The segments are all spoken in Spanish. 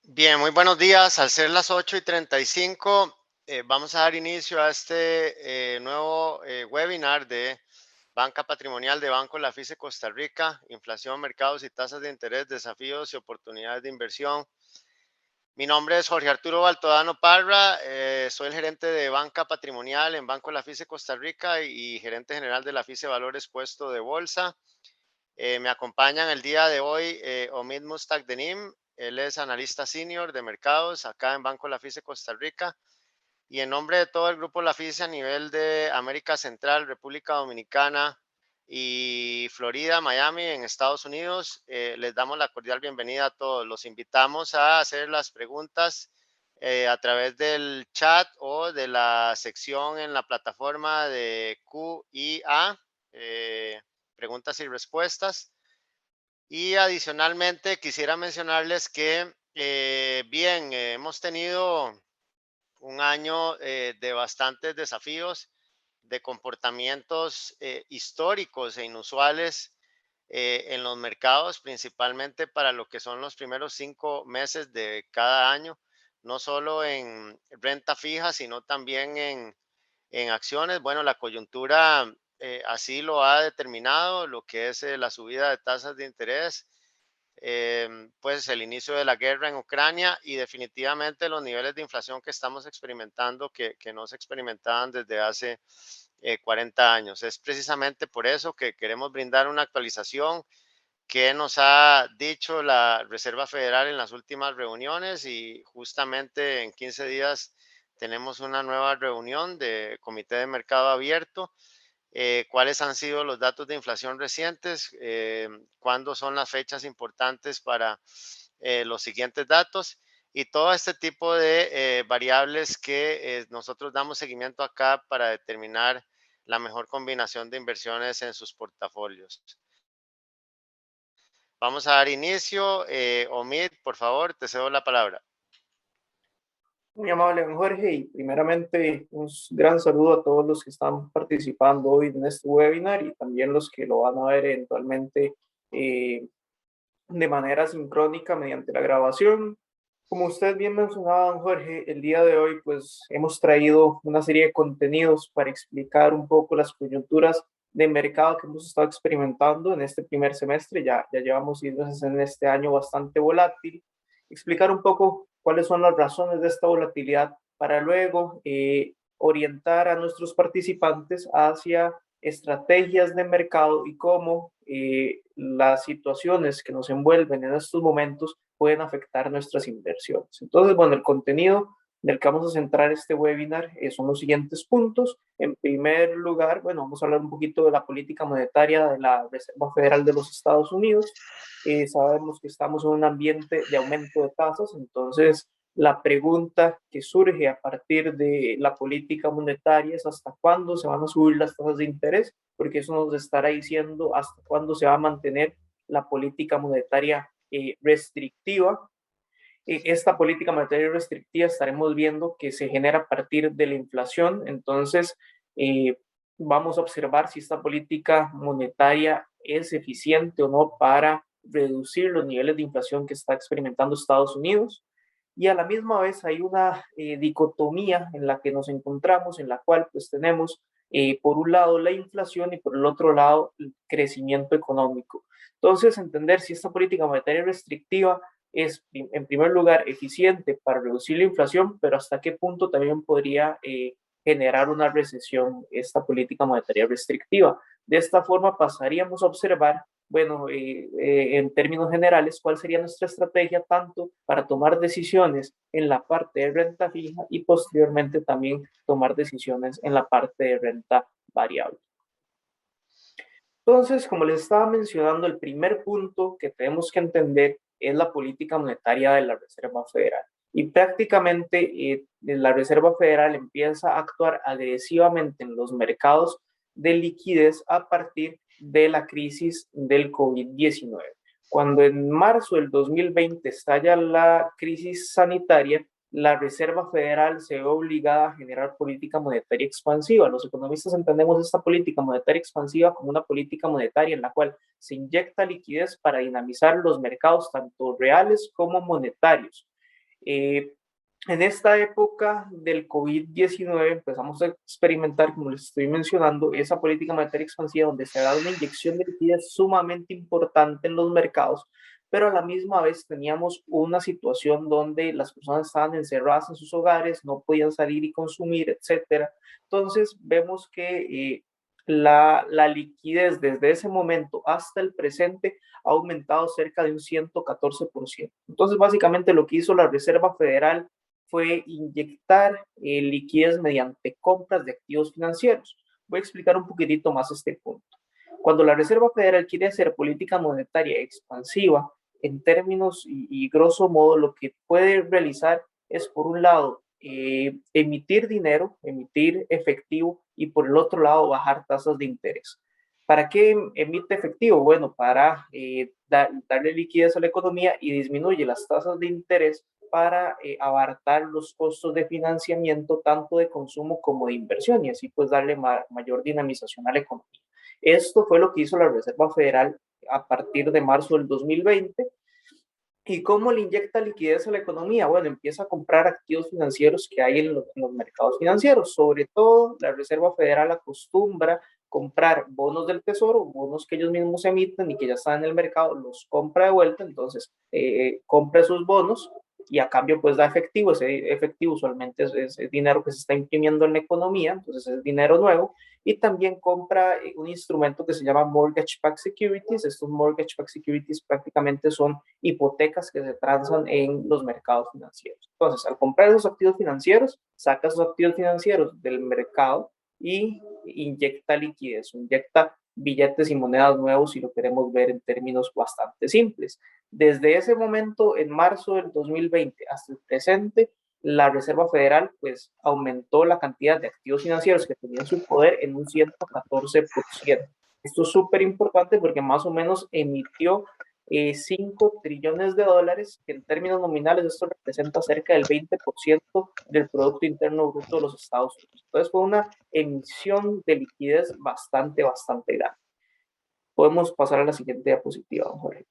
Bien, muy buenos días. Al ser las 8:35, vamos a dar inicio a este nuevo webinar de Banca Patrimonial de Banco Lafice Costa Rica, inflación, mercados y tasas de interés, desafíos y oportunidades de inversión. Mi nombre es Jorge Arturo Baltodano Parra, soy el gerente de Banca Patrimonial en Banco Lafice Costa Rica y gerente general de Lafice Valores Puesto de Bolsa. Me acompañan el día de hoy Omid Mustaqdenim. Él es analista senior de mercados acá en Banco Lafice Costa Rica. Y en nombre de todo el grupo Lafice a nivel de América Central, República Dominicana y Florida, Miami, en Estados Unidos, les damos la cordial bienvenida a todos. Los invitamos a hacer las preguntas a través del chat o de la sección en la plataforma de QIA, preguntas y respuestas. Y adicionalmente quisiera mencionarles que, hemos tenido un año de bastantes desafíos, de comportamientos históricos e inusuales en los mercados, principalmente para lo que son los primeros 5 meses de cada año, no solo en renta fija, sino también en acciones. Bueno, la coyuntura así lo ha determinado, lo que es la subida de tasas de interés, pues el inicio de la guerra en Ucrania y definitivamente los niveles de inflación que estamos experimentando que no se experimentaban desde hace 40 años. Es precisamente por eso que queremos brindar una actualización que nos ha dicho la Reserva Federal en las últimas reuniones y justamente en 15 días tenemos una nueva reunión de Comité de Mercado Abierto. ¿Cuáles han sido los datos de inflación recientes? ¿Cuándo son las fechas importantes para los siguientes datos? Y todo este tipo de variables que nosotros damos seguimiento acá para determinar la mejor combinación de inversiones en sus portafolios. Vamos a dar inicio. Omid, por favor, te cedo la palabra. Muy amable, don Jorge, y primeramente un gran saludo a todos los que están participando hoy en este webinar y también los que lo van a ver eventualmente eh, de manera sincrónica mediante la grabación. Como usted bien mencionaba, don Jorge, el día de hoy pues hemos traído una serie de contenidos para explicar un poco las coyunturas de mercado que hemos estado experimentando en este primer semestre. Ya llevamos 6 meses en este año bastante volátil. Explicar un poco cuáles son las razones de esta volatilidad para luego orientar a nuestros participantes hacia estrategias de mercado y cómo las situaciones que nos envuelven en estos momentos pueden afectar nuestras inversiones. Entonces, bueno, el contenido del que vamos a centrar este webinar son los siguientes puntos. En primer lugar, bueno, vamos a hablar un poquito de la política monetaria de la Reserva Federal de los Estados Unidos. Sabemos que estamos en un ambiente de aumento de tasas, entonces la pregunta que surge a partir de la política monetaria es hasta cuándo se van a subir las tasas de interés, porque eso nos estará diciendo hasta cuándo se va a mantener la política monetaria restrictiva. Esta política monetaria restrictiva estaremos viendo que se genera a partir de la inflación, entonces eh, vamos a observar si esta política monetaria es eficiente o no para reducir los niveles de inflación que está experimentando Estados Unidos. Y a la misma vez hay una dicotomía en la que nos encontramos, en la cual pues tenemos por un lado la inflación y por el otro lado el crecimiento económico. Entonces, entender si esta política monetaria restrictiva es, en primer lugar, eficiente para reducir la inflación, pero hasta qué punto también podría generar una recesión esta política monetaria restrictiva. De esta forma pasaríamos a observar, bueno, en términos generales, cuál sería nuestra estrategia tanto para tomar decisiones en la parte de renta fija y posteriormente también tomar decisiones en la parte de renta variable. Entonces, como les estaba mencionando, el primer punto que tenemos que entender es la política monetaria de la Reserva Federal. Y prácticamente la Reserva Federal empieza a actuar agresivamente en los mercados de liquidez a partir de la crisis del COVID-19. Cuando en marzo del 2020 estalla la crisis sanitaria, la Reserva Federal se ve obligada a generar política monetaria expansiva. Los economistas entendemos esta política monetaria expansiva como una política monetaria en la cual se inyecta liquidez para dinamizar los mercados tanto reales como monetarios. En esta época del COVID-19 empezamos a experimentar, como les estoy mencionando, esa política monetaria expansiva donde se da una inyección de liquidez sumamente importante en los mercados, pero a la misma vez teníamos una situación donde las personas estaban encerradas en sus hogares, no podían salir y consumir, etcétera. Entonces vemos que la liquidez desde ese momento hasta el presente ha aumentado cerca de un 114%. Entonces, básicamente lo que hizo la Reserva Federal fue inyectar liquidez mediante compras de activos financieros. Voy a explicar un poquitito más este punto. Cuando la Reserva Federal quiere hacer política monetaria expansiva, en términos y grosso modo, lo que puede realizar es, por un lado, emitir dinero, emitir efectivo, y por el otro lado, bajar tasas de interés. ¿Para qué emite efectivo? Bueno, para darle liquidez a la economía y disminuye las tasas de interés para abaratar los costos de financiamiento tanto de consumo como de inversión y así pues darle mayor dinamización a la economía. Esto fue lo que hizo la Reserva Federal a partir de marzo del 2020. ¿Y cómo le inyecta liquidez a la economía? Bueno, empieza a comprar activos financieros que hay en los mercados financieros. Sobre todo, la Reserva Federal acostumbra comprar bonos del tesoro, bonos que ellos mismos emiten y que ya están en el mercado, los compra de vuelta, entonces compra esos bonos y a cambio pues da efectivo. Ese efectivo usualmente es dinero que se está imprimiendo en la economía, entonces es dinero nuevo, y también compra un instrumento que se llama Mortgage Backed Securities. Estos Mortgage Backed Securities prácticamente son hipotecas que se transan en los mercados financieros. Entonces, al comprar esos activos financieros, saca esos activos financieros del mercado y inyecta liquidez, inyecta billetes y monedas nuevos, si lo queremos ver en términos bastante simples. Desde ese momento, en marzo del 2020 hasta el presente, la Reserva Federal pues aumentó la cantidad de activos financieros que tenían su poder en un 114%. Esto es súper importante porque más o menos emitió 5 trillones de dólares, que en términos nominales esto representa cerca del 20% del Producto Interno Bruto de los Estados Unidos. Entonces fue una emisión de liquidez bastante grande. Podemos pasar a la siguiente diapositiva, Jorge.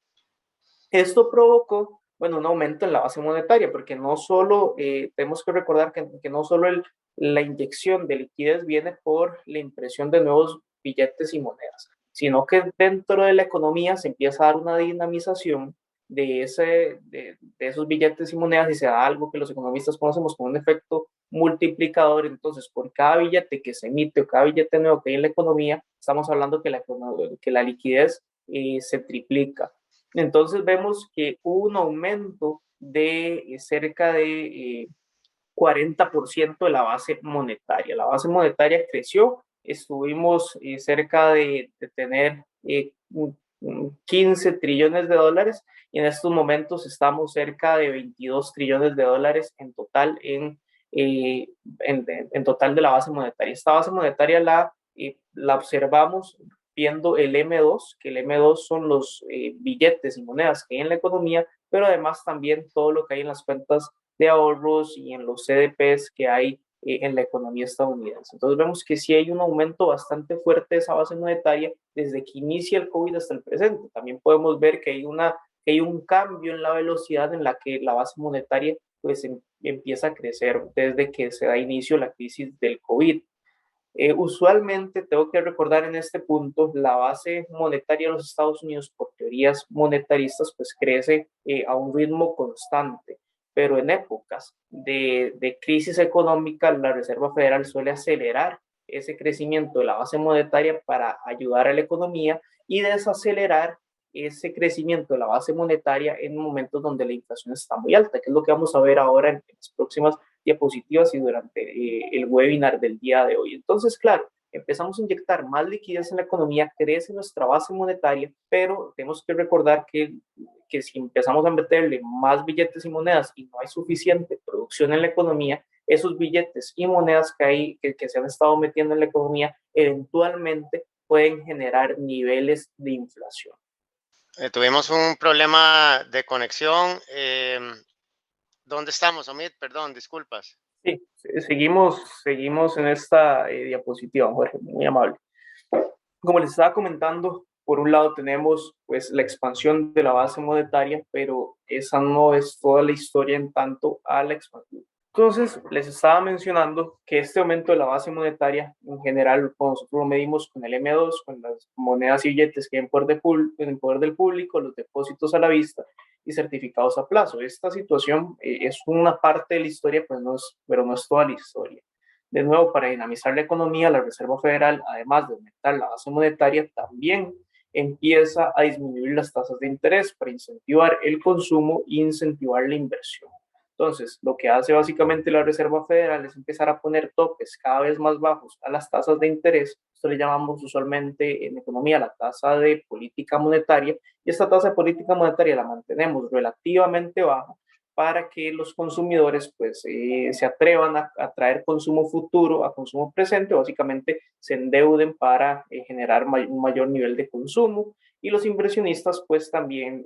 Esto provocó, bueno, un aumento en la base monetaria, porque no solo, tenemos que recordar que no solo la inyección de liquidez viene por la impresión de nuevos billetes y monedas, sino que dentro de la economía se empieza a dar una dinamización de esos billetes y monedas y se da algo que los economistas conocemos como un efecto multiplicador. Entonces, por cada billete que se emite o cada billete nuevo que hay en la economía, estamos hablando que la liquidez se triplica. Entonces vemos que hubo un aumento de cerca de 40% de la base monetaria. La base monetaria creció, estuvimos cerca de tener 15 trillones de dólares y en estos momentos estamos cerca de 22 trillones de dólares en total en total de la base monetaria. Esta base monetaria la observamos viendo el M2, que el M2 son los billetes y monedas que hay en la economía, pero además también todo lo que hay en las cuentas de ahorros y en los CDPs que hay en la economía estadounidense. Entonces vemos que sí hay un aumento bastante fuerte de esa base monetaria desde que inicia el COVID hasta el presente. También podemos ver que hay un cambio en la velocidad en la que la base monetaria pues empieza a crecer desde que se da inicio la crisis del COVID. Usualmente, tengo que recordar en este punto, la base monetaria de los Estados Unidos, por teorías monetaristas, pues crece a un ritmo constante, pero en épocas de crisis económica, la Reserva Federal suele acelerar ese crecimiento de la base monetaria para ayudar a la economía y desacelerar ese crecimiento de la base monetaria en momentos donde la inflación está muy alta, que es lo que vamos a ver ahora en las próximas diapositivas y durante el webinar del día de hoy. Entonces, claro, empezamos a inyectar más liquidez en la economía, crece nuestra base monetaria, pero tenemos que recordar que si empezamos a meterle más billetes y monedas y no hay suficiente producción en la economía, esos billetes y monedas que se han estado metiendo en la economía eventualmente pueden generar niveles de inflación. Tuvimos un problema de conexión. ¿Dónde estamos, Omid? Perdón, disculpas. Sí, seguimos en esta diapositiva, Jorge, muy amable. Como les estaba comentando, por un lado tenemos pues la expansión de la base monetaria, pero esa no es toda la historia en tanto a la expansión. Entonces, les estaba mencionando que este aumento de la base monetaria, en general, cuando nosotros lo medimos con el M2, con las monedas y billetes que hay en poder del público, los depósitos a la vista y certificados a plazo. Esta situación es una parte de la historia, pues pero no es toda la historia. De nuevo, para dinamizar la economía, la Reserva Federal, además de aumentar la base monetaria, también empieza a disminuir las tasas de interés para incentivar el consumo e incentivar la inversión. Entonces, lo que hace básicamente la Reserva Federal es empezar a poner topes cada vez más bajos a las tasas de interés. Esto le llamamos usualmente en economía la tasa de política monetaria, y esta tasa de política monetaria la mantenemos relativamente baja para que los consumidores pues se atrevan a traer consumo futuro a consumo presente, básicamente se endeuden para generar un mayor nivel de consumo, y los inversionistas pues también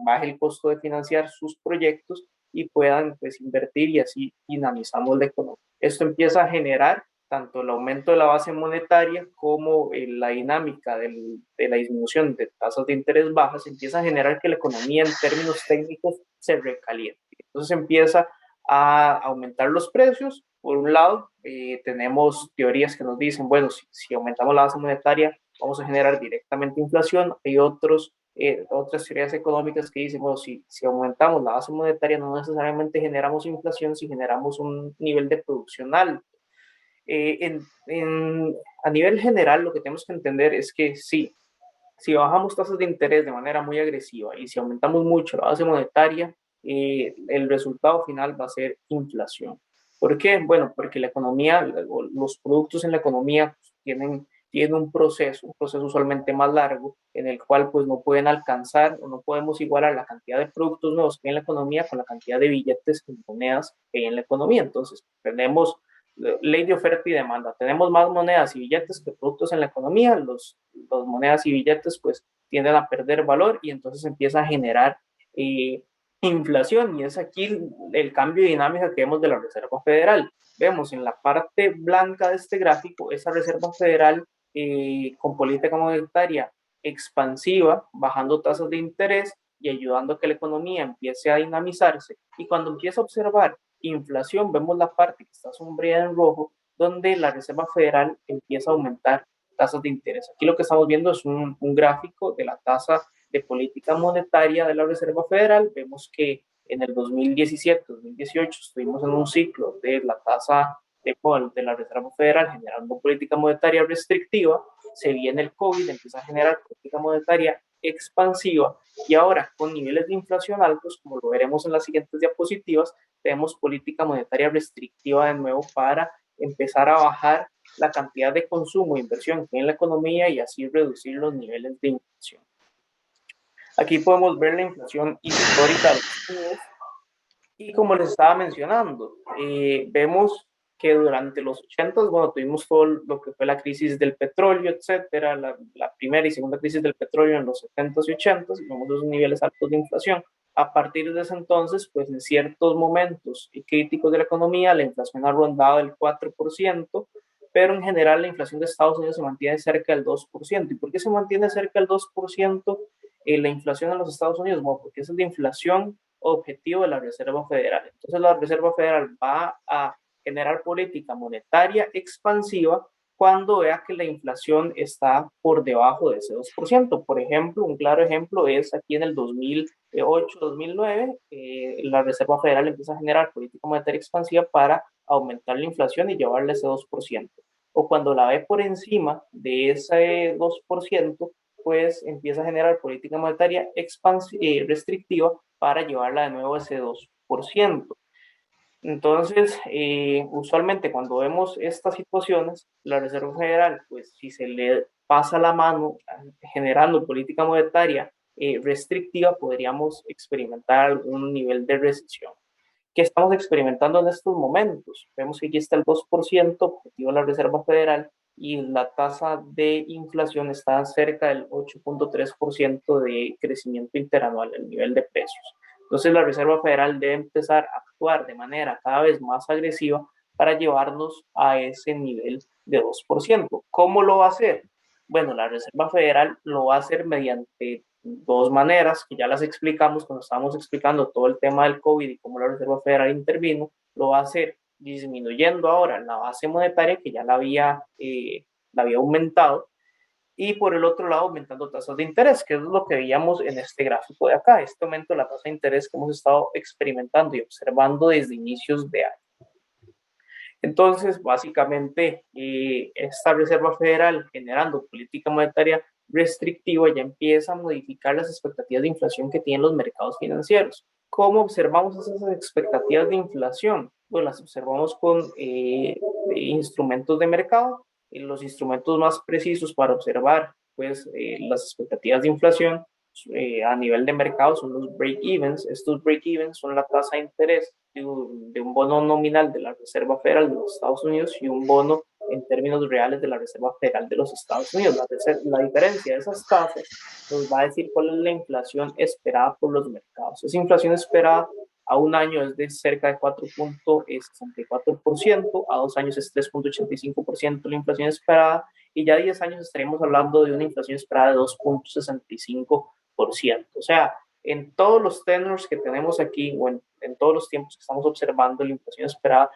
baje el costo de financiar sus proyectos y puedan pues invertir, y así dinamizamos la economía. Esto empieza a generar tanto el aumento de la base monetaria como la dinámica de la disminución de tasas de interés bajas, empieza a generar que la economía en términos técnicos se recaliente. Entonces empieza a aumentar los precios. Por un lado, tenemos teorías que nos dicen, bueno, si aumentamos la base monetaria, vamos a generar directamente inflación. Hay otras teorías económicas que dicen, bueno, si aumentamos la base monetaria, no necesariamente generamos inflación, si generamos un nivel de producción alto. A nivel general, lo que tenemos que entender es que sí, si bajamos tasas de interés de manera muy agresiva y si aumentamos mucho la base monetaria, el resultado final va a ser inflación. ¿Por qué? Bueno, porque la economía, los productos en la economía tienen un proceso usualmente más largo, en el cual pues no pueden alcanzar o no podemos igualar la cantidad de productos nuevos que hay en la economía con la cantidad de billetes y monedas que hay en la economía. Entonces, tenemos ley de oferta y demanda. Tenemos más monedas y billetes que productos en la economía. Los monedas y billetes pues tienden a perder valor, y entonces empieza a generar inflación, y es aquí el cambio de dinámica que vemos de la Reserva Federal. Vemos en la parte blanca de este gráfico esa Reserva Federal con política monetaria expansiva, bajando tasas de interés y ayudando a que la economía empiece a dinamizarse. Y cuando empieza a observar inflación, vemos la parte que está sombreada en rojo, donde la Reserva Federal empieza a aumentar tasas de interés. Aquí lo que estamos viendo es un gráfico de la tasa de política monetaria de la Reserva Federal. Vemos que en el 2017-2018 estuvimos en un ciclo de la tasa de la Reserva Federal generando política monetaria restrictiva. Se viene el COVID, empieza a generar política monetaria expansiva, y ahora con niveles de inflación altos, como lo veremos en las siguientes diapositivas, tenemos política monetaria restrictiva de nuevo para empezar a bajar la cantidad de consumo e inversión que hay en la economía y así reducir los niveles de inflación. Aquí podemos ver la inflación histórica de los Unidos, y como les estaba mencionando, vemos que durante los 80, bueno, tuvimos todo lo que fue la crisis del petróleo, etcétera, la primera y segunda crisis del petróleo en los 70s y 80s, y vemos esos niveles altos de inflación. A partir de ese entonces, pues en ciertos momentos críticos de la economía, la inflación ha rondado el 4%, pero en general la inflación de Estados Unidos se mantiene cerca del 2%. ¿Y por qué se mantiene cerca del 2% la inflación en los Estados Unidos? Bueno, porque esa es la inflación objetivo de la Reserva Federal. Entonces la Reserva Federal va a generar política monetaria expansiva cuando vea que la inflación está por debajo de ese 2%. Por ejemplo, un claro ejemplo es aquí en el 2008-2009, la Reserva Federal empieza a generar política monetaria expansiva para aumentar la inflación y llevarle ese 2%. O cuando la ve por encima de ese 2%, pues empieza a generar política monetaria restrictiva para llevarla de nuevo a ese 2%. Entonces, usualmente cuando vemos estas situaciones, la Reserva Federal, pues si se le pasa la mano generando política monetaria restrictiva, podríamos experimentar algún nivel de recesión. ¿Qué estamos experimentando en estos momentos? Vemos que aquí está el 2% objetivo de la Reserva Federal, y la tasa de inflación está cerca del 8.3% de crecimiento interanual, el nivel de precios. Entonces la Reserva Federal debe empezar a actuar de manera cada vez más agresiva para llevarnos a ese nivel de 2%. ¿Cómo lo va a hacer? Bueno, la Reserva Federal lo va a hacer mediante dos maneras, que ya las explicamos cuando estábamos explicando todo el tema del COVID y cómo la Reserva Federal intervino. Lo va a hacer disminuyendo ahora la base monetaria, que ya la había aumentado, y por el otro lado aumentando tasas de interés, que es lo que veíamos en este gráfico de acá, este aumento de la tasa de interés que hemos estado experimentando y observando desde inicios de año. Entonces, básicamente, esta Reserva Federal generando política monetaria restrictiva ya empieza a modificar las expectativas de inflación que tienen los mercados financieros. ¿Cómo observamos esas expectativas de inflación? Pues las observamos con instrumentos de mercado. Los instrumentos más precisos para observar pues, las expectativas de inflación a nivel de mercado son los break-evens. Estos break-evens son la tasa de interés de un bono nominal de la Reserva Federal de los Estados Unidos y un bono en términos reales de la Reserva Federal de los Estados Unidos. La diferencia de esas tasas nos va a decir cuál es la inflación esperada por los mercados. Esa inflación esperada a un año es de cerca de 4.64%, a 2 años es 3.85% la inflación esperada, y ya a 10 años estaremos hablando de una inflación esperada de 2.65%. O sea, en todos los tenors que tenemos aquí, o en todos los tiempos que estamos observando la inflación esperada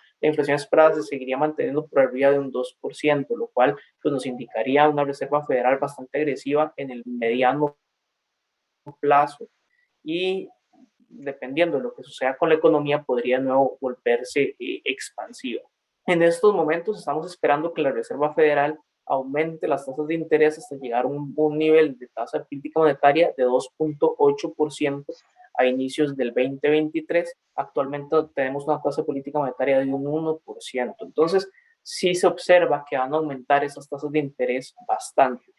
se seguiría manteniendo por arriba de un 2%, lo cual pues, nos indicaría una Reserva Federal bastante agresiva en el mediano plazo, y dependiendo de lo que suceda con la economía, podría de nuevo volverse expansiva. En estos momentos estamos esperando que la Reserva Federal aumente las tasas de interés hasta llegar a un nivel de tasa de política monetaria de 2.8% a inicios del 2023. Actualmente tenemos una tasa de política monetaria de un 1%. Entonces, sí se observa que van a aumentar esas tasas de interés bastante.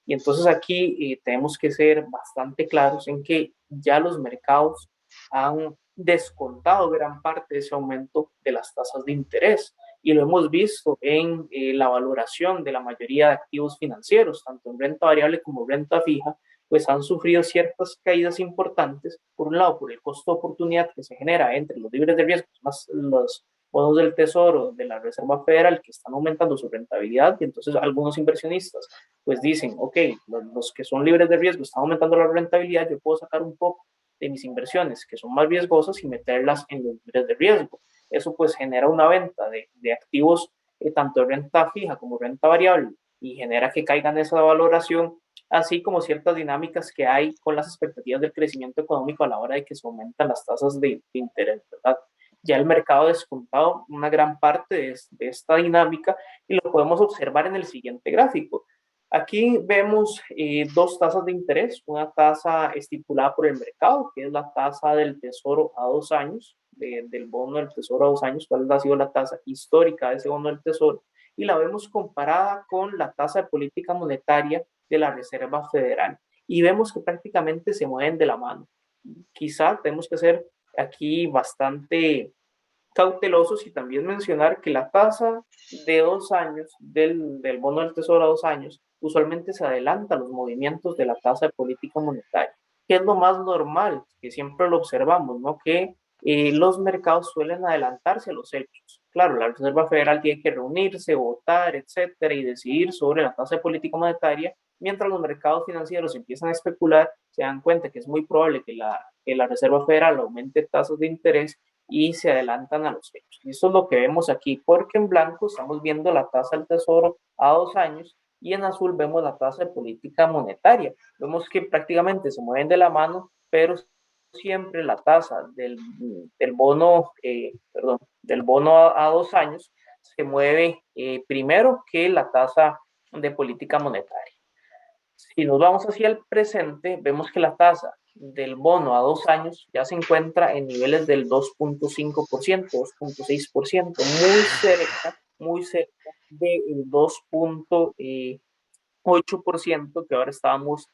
Y entonces aquí tenemos que ser bastante claros en que ya los mercados han descontado gran parte de ese aumento de las tasas de interés, y lo hemos visto en la valoración de la mayoría de activos financieros, tanto en renta variable como renta fija, pues han sufrido ciertas caídas importantes, por un lado por el costo de oportunidad que se genera entre los libres de riesgo, más los bonos del Tesoro de la Reserva Federal que están aumentando su rentabilidad, y entonces algunos inversionistas pues dicen, ok, los que son libres de riesgo están aumentando la rentabilidad, yo puedo sacar un poco de mis inversiones que son más riesgosas y meterlas en los libres de riesgo. Eso pues genera una venta de activos, tanto de renta fija como renta variable, y genera que caigan esa valoración, así como ciertas dinámicas que hay con las expectativas del crecimiento económico a la hora de que se aumentan las tasas de interés, ¿verdad? Ya el mercado ha descontado una gran parte de esta dinámica, y lo podemos observar en el siguiente gráfico. Aquí vemos dos tasas de interés, una tasa estipulada por el mercado, que es la tasa del Tesoro a 2 años, del bono del Tesoro a 2 años, cuál ha sido la tasa histórica de ese bono del Tesoro, y la vemos comparada con la tasa de política monetaria de la Reserva Federal. Y vemos que prácticamente se mueven de la mano. Quizá tenemos que ser aquí bastante cautelosos y también mencionar que la tasa de 2 años del bono del Tesoro a 2 años usualmente se adelanta a los movimientos de la tasa de política monetaria, que es lo más normal, que siempre lo observamos, ¿no? Que los mercados suelen adelantarse a los hechos. Claro, la Reserva Federal tiene que reunirse, votar, etcétera, y decidir sobre la tasa de política monetaria, mientras los mercados financieros empiezan a especular, se dan cuenta que es muy probable que la Reserva Federal aumente tasas de interés y se adelantan a los hechos. Y eso es lo que vemos aquí, porque en blanco estamos viendo la tasa del Tesoro a 2 años y en azul vemos la tasa de política monetaria. Vemos que prácticamente se mueven de la mano, pero siempre la tasa del bono, del bono a 2 años se mueve primero que la tasa de política monetaria. Si nos vamos hacia el presente, vemos que la tasa del bono a 2 años ya se encuentra en niveles del 2.5%, 2.6%, muy cerca del 2.8% que ahora estábamos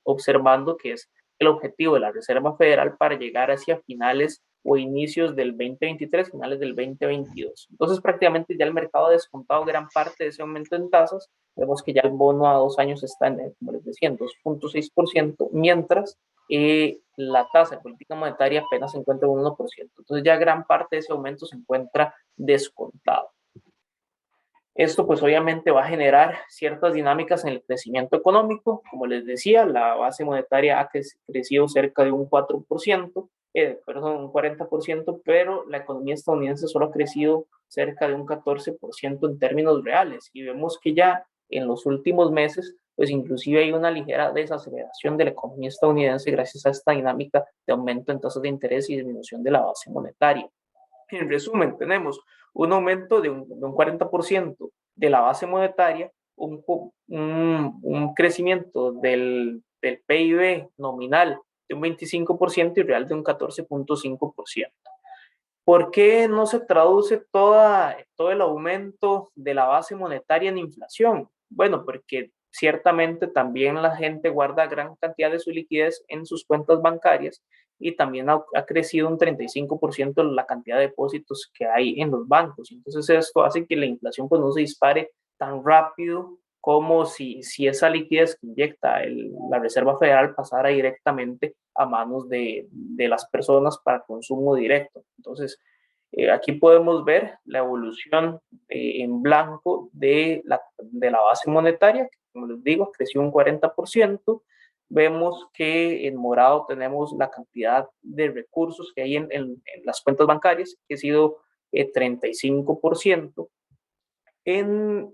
observando, que es el objetivo de la Reserva Federal para llegar hacia finales o inicios del 2023, finales del 2022. Entonces, prácticamente ya el mercado ha descontado gran parte de ese aumento en tasas. Vemos que ya el bono a 2 años está en, como les decía, en 2.6%, mientras la tasa de política monetaria apenas se encuentra en 1%. Entonces, ya gran parte de ese aumento se encuentra descontado. Esto pues obviamente va a generar ciertas dinámicas en el crecimiento económico. Como les decía, la base monetaria ha crecido cerca de un 4%, perdón, un 40%, pero la economía estadounidense solo ha crecido cerca de un 14% en términos reales. Y vemos que ya en los últimos meses, pues inclusive hay una ligera desaceleración de la economía estadounidense gracias a esta dinámica de aumento en tasas de interés y disminución de la base monetaria. En resumen, tenemos un aumento de un 40% de la base monetaria, un crecimiento del PIB nominal de un 25% y real de un 14.5%. ¿Por qué no se traduce todo el aumento de la base monetaria en inflación? Bueno, porque ciertamente también la gente guarda gran cantidad de su liquidez en sus cuentas bancarias y también ha crecido un 35% la cantidad de depósitos que hay en los bancos. Entonces esto hace que la inflación pues, no se dispare tan rápido como si esa liquidez que inyecta la Reserva Federal pasara directamente a manos de las personas para consumo directo. Entonces, aquí podemos ver la evolución en blanco de la base monetaria, que como les digo, creció un 40%. Vemos que en morado tenemos la cantidad de recursos que hay en las cuentas bancarias, que ha sido 35%. En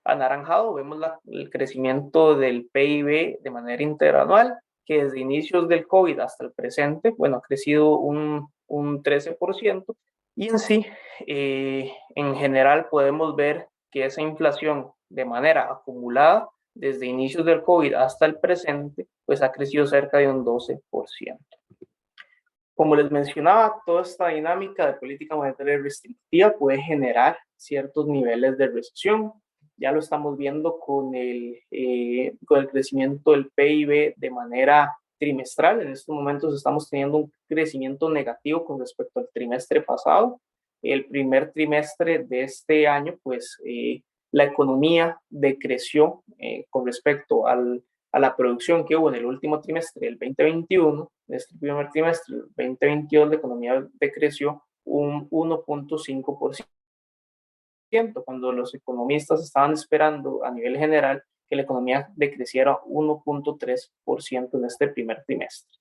anaranjado vemos el crecimiento del PIB de manera interanual, que desde inicios del COVID hasta el presente, bueno, ha crecido un 13%. Y en sí, en general podemos ver que esa inflación de manera acumulada desde inicios del COVID hasta el presente, pues ha crecido cerca de un 12%. Como les mencionaba, toda esta dinámica de política monetaria restrictiva puede generar ciertos niveles de recesión. Ya lo estamos viendo con el crecimiento del PIB de manera trimestral. En estos momentos estamos teniendo un crecimiento negativo con respecto al trimestre pasado. El primer trimestre de este año, pues la economía decreció con respecto a la producción que hubo en el último trimestre del 2021, en este primer trimestre del 2022, la economía decreció un 1.5%, cuando los economistas estaban esperando a nivel general que la economía decreciera 1.3% en este primer trimestre.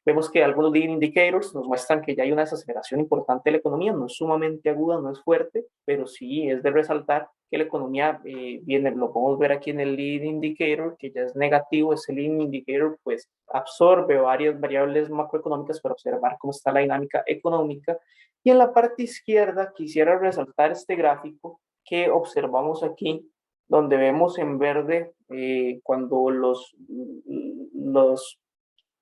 Vemos que algunos leading indicators nos muestran que ya hay una desaceleración importante de la economía, no es sumamente aguda, no es fuerte, pero sí es de resaltar que la economía viene, lo podemos ver aquí en el leading indicator, que ya es negativo. Ese leading indicator pues absorbe varias variables macroeconómicas para observar cómo está la dinámica económica. Y en la parte izquierda quisiera resaltar este gráfico que observamos aquí, donde vemos en verde cuando los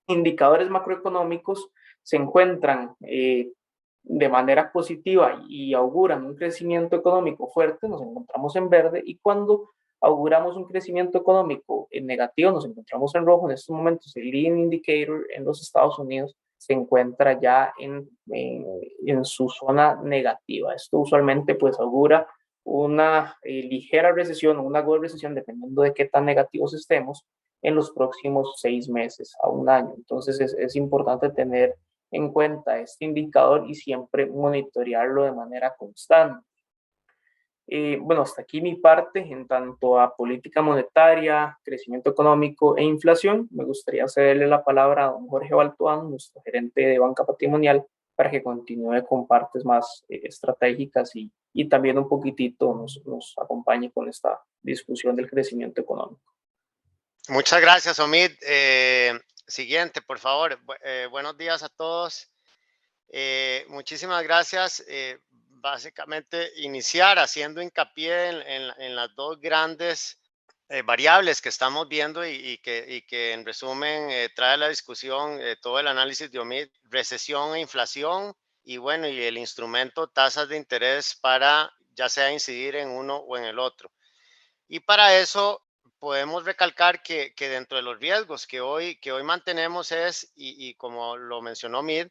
indicadores macroeconómicos se encuentran de manera positiva y auguran un crecimiento económico fuerte, nos encontramos en verde, y cuando auguramos un crecimiento económico en negativo, nos encontramos en rojo. En estos momentos el leading indicator en los Estados Unidos se encuentra ya en su zona negativa. Esto usualmente pues augura una ligera recesión o una aguda recesión, dependiendo de qué tan negativos estemos, en los próximos 6 meses a un año. Entonces es importante tener en cuenta este indicador y siempre monitorearlo de manera constante. Bueno, hasta aquí mi parte en tanto a política monetaria, crecimiento económico e inflación. Me gustaría cederle la palabra a don Jorge Baltuán, nuestro gerente de banca patrimonial, para que continúe con partes más estratégicas y también un poquitito nos acompañe con esta discusión del crecimiento económico. Muchas gracias, Omid. Siguiente, por favor. Buenos días a todos. Muchísimas gracias. Básicamente, iniciar haciendo hincapié en las dos grandes variables que estamos viendo y que en resumen trae a la discusión todo el análisis de Omid: recesión e inflación, y bueno, y el instrumento tasas de interés para ya sea incidir en uno o en el otro. Y para eso podemos recalcar que dentro de los riesgos que hoy mantenemos y como lo mencionó Mid,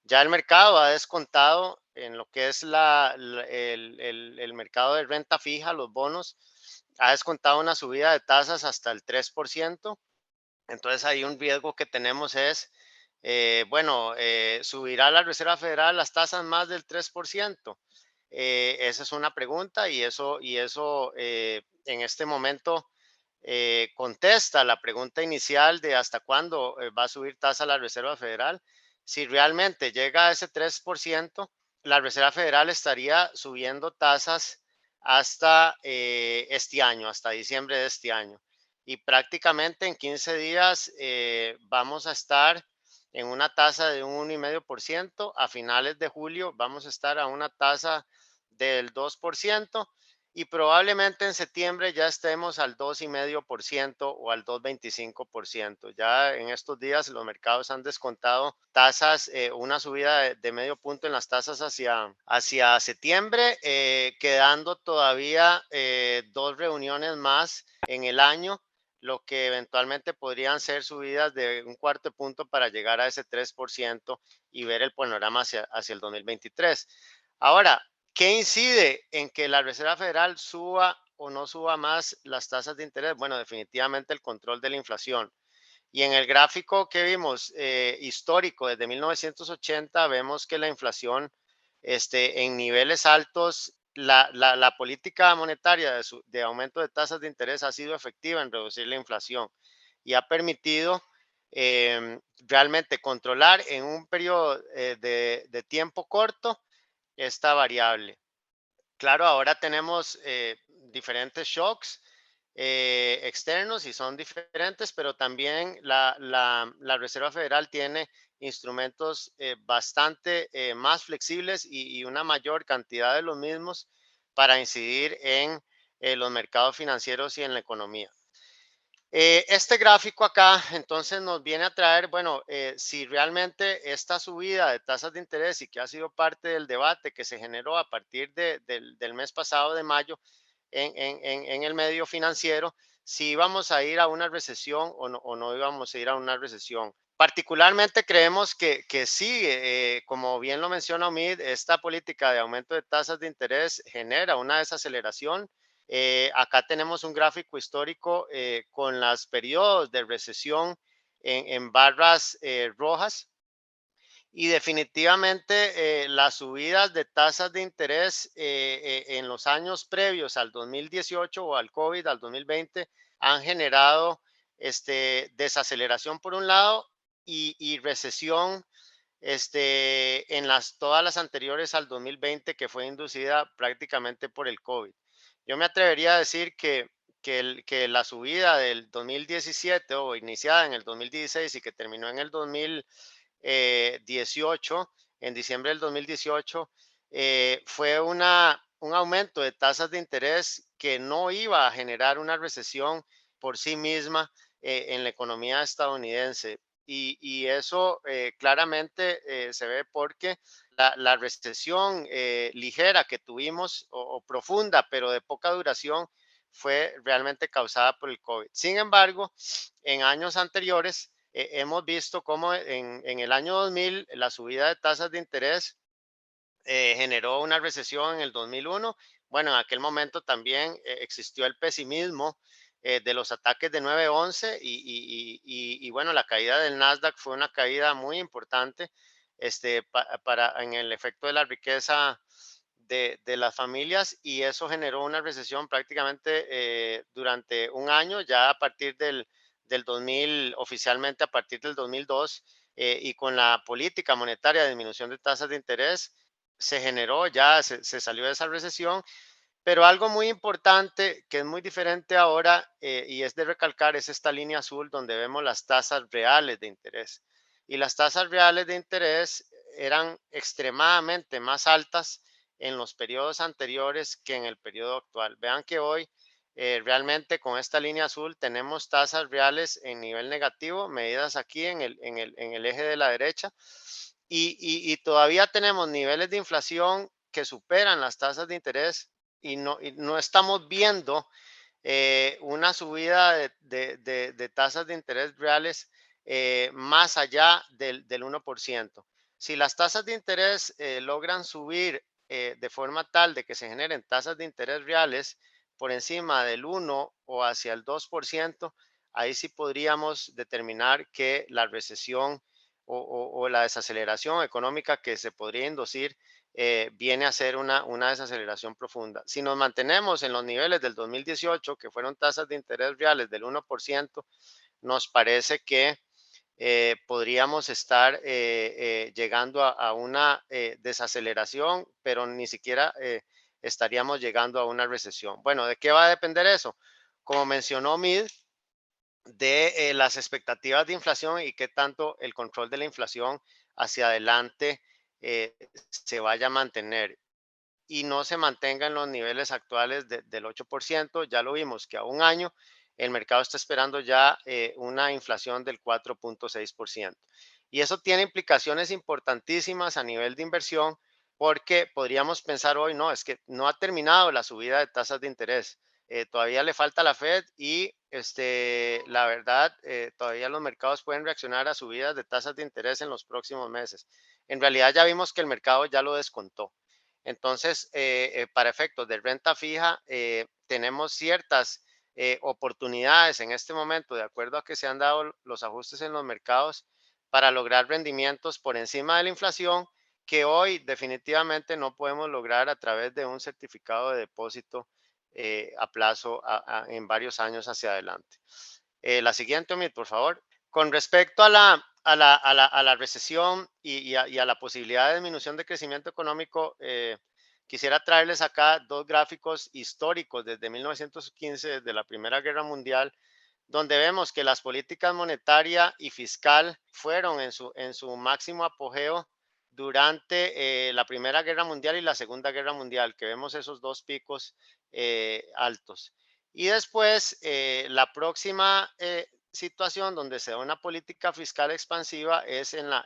ya el mercado ha descontado en lo que es el mercado de renta fija, los bonos, ha descontado una subida de tasas hasta el 3%. Entonces ahí un riesgo que tenemos es, bueno, subirá la Reserva Federal las tasas más del 3%. Esa es una pregunta y eso en este momento contesta la pregunta inicial de hasta cuándo va a subir tasa la Reserva Federal. Si realmente llega a ese 3%, la Reserva Federal estaría subiendo tasas hasta este año, hasta diciembre de este año. Y prácticamente en 15 días vamos a estar en una tasa de un 1,5%. A finales de julio vamos a estar a una tasa del 2% y probablemente en septiembre ya estemos al 2,5% o al 2,25%. Ya en estos días los mercados han descontado tasas, una subida de medio punto en las tasas hacia septiembre, quedando todavía 2 reuniones más en el año, lo que eventualmente podrían ser subidas de un cuarto de punto para llegar a ese 3% y ver el panorama hacia el 2023. Ahora, ¿qué incide en que la Reserva Federal suba o no suba más las tasas de interés? Bueno, definitivamente el control de la inflación. Y en el gráfico que vimos histórico desde 1980, vemos que la inflación en niveles altos, la política monetaria de aumento de tasas de interés ha sido efectiva en reducir la inflación y ha permitido realmente controlar en un periodo de tiempo corto esta variable. Claro, ahora tenemos diferentes shocks externos y son diferentes, pero también la Reserva Federal tiene instrumentos bastante más flexibles y una mayor cantidad de los mismos para incidir en los mercados financieros y en la economía. Este gráfico acá entonces nos viene a traer, bueno, si realmente esta subida de tasas de interés y que ha sido parte del debate que se generó a partir del mes pasado de mayo en el medio financiero, si íbamos a ir a una recesión o no íbamos a ir a una recesión. Particularmente creemos que sí, como bien lo menciona Omid, esta política de aumento de tasas de interés genera una desaceleración. Acá tenemos un gráfico histórico con los periodos de recesión en barras rojas y definitivamente las subidas de tasas de interés en los años previos al 2018 o al COVID, al 2020, han generado desaceleración por un lado y recesión en todas las anteriores al 2020 que fue inducida prácticamente por el COVID. Yo me atrevería a decir que la subida del 2017 o iniciada en el 2016 y que terminó en el 2018, en diciembre del 2018, fue un aumento de tasas de interés que no iba a generar una recesión por sí misma en la economía estadounidense. Y eso claramente se ve porque la recesión ligera que tuvimos o profunda, pero de poca duración, fue realmente causada por el COVID. Sin embargo, en años anteriores hemos visto cómo en el año 2000 la subida de tasas de interés generó una recesión en el 2001. Bueno, en aquel momento también existió el pesimismo de los ataques de 9/11 y bueno, la caída del Nasdaq fue una caída muy importante en el efecto de la riqueza de las familias y eso generó una recesión prácticamente durante un año, ya a partir del 2000, oficialmente a partir del 2002, y con la política monetaria de disminución de tasas de interés, se generó, ya se salió de esa recesión, pero algo muy importante que es muy diferente ahora y es de recalcar es esta línea azul donde vemos las tasas reales de interés. Y las tasas reales de interés eran extremadamente más altas en los periodos anteriores que en el periodo actual. Vean que hoy realmente con esta línea azul tenemos tasas reales en nivel negativo, medidas aquí en el eje de la derecha, y todavía tenemos niveles de inflación que superan las tasas de interés y no estamos viendo una subida de tasas de interés reales más allá del 1%. Si las tasas de interés logran subir de forma tal de que se generen tasas de interés reales por encima del 1 o hacia el 2%, ahí sí podríamos determinar que la recesión o la desaceleración económica que se podría inducir viene a ser una desaceleración profunda. Si nos mantenemos en los niveles del 2018, que fueron tasas de interés reales del 1%, nos parece que podríamos estar llegando a una desaceleración, pero ni siquiera estaríamos llegando a una recesión. Bueno, ¿de qué va a depender eso? Como mencionó Mid, de las expectativas de inflación y qué tanto el control de la inflación hacia adelante se vaya a mantener y no se mantenga en los niveles actuales del 8%. Ya lo vimos que a un año el mercado está esperando ya una inflación del 4.6%. Y eso tiene implicaciones importantísimas a nivel de inversión porque podríamos pensar hoy, no, es que no ha terminado la subida de tasas de interés. Todavía le falta a la Fed y la verdad, todavía los mercados pueden reaccionar a subidas de tasas de interés en los próximos meses. En realidad ya vimos que el mercado ya lo descontó. Entonces, para efectos de renta fija, tenemos ciertas oportunidades en este momento, de acuerdo a que se han dado los ajustes en los mercados, para lograr rendimientos por encima de la inflación que hoy definitivamente no podemos lograr a través de un certificado de depósito a plazo en varios años hacia adelante. La siguiente, Omid, por favor. Con respecto a la recesión y a la posibilidad de disminución de crecimiento económico, quisiera traerles acá dos gráficos históricos desde 1915, desde la Primera Guerra Mundial, donde vemos que las políticas monetaria y fiscal fueron en su máximo apogeo durante la Primera Guerra Mundial y la Segunda Guerra Mundial, que vemos esos dos picos altos. Y después, la próxima situación donde se da una política fiscal expansiva es en la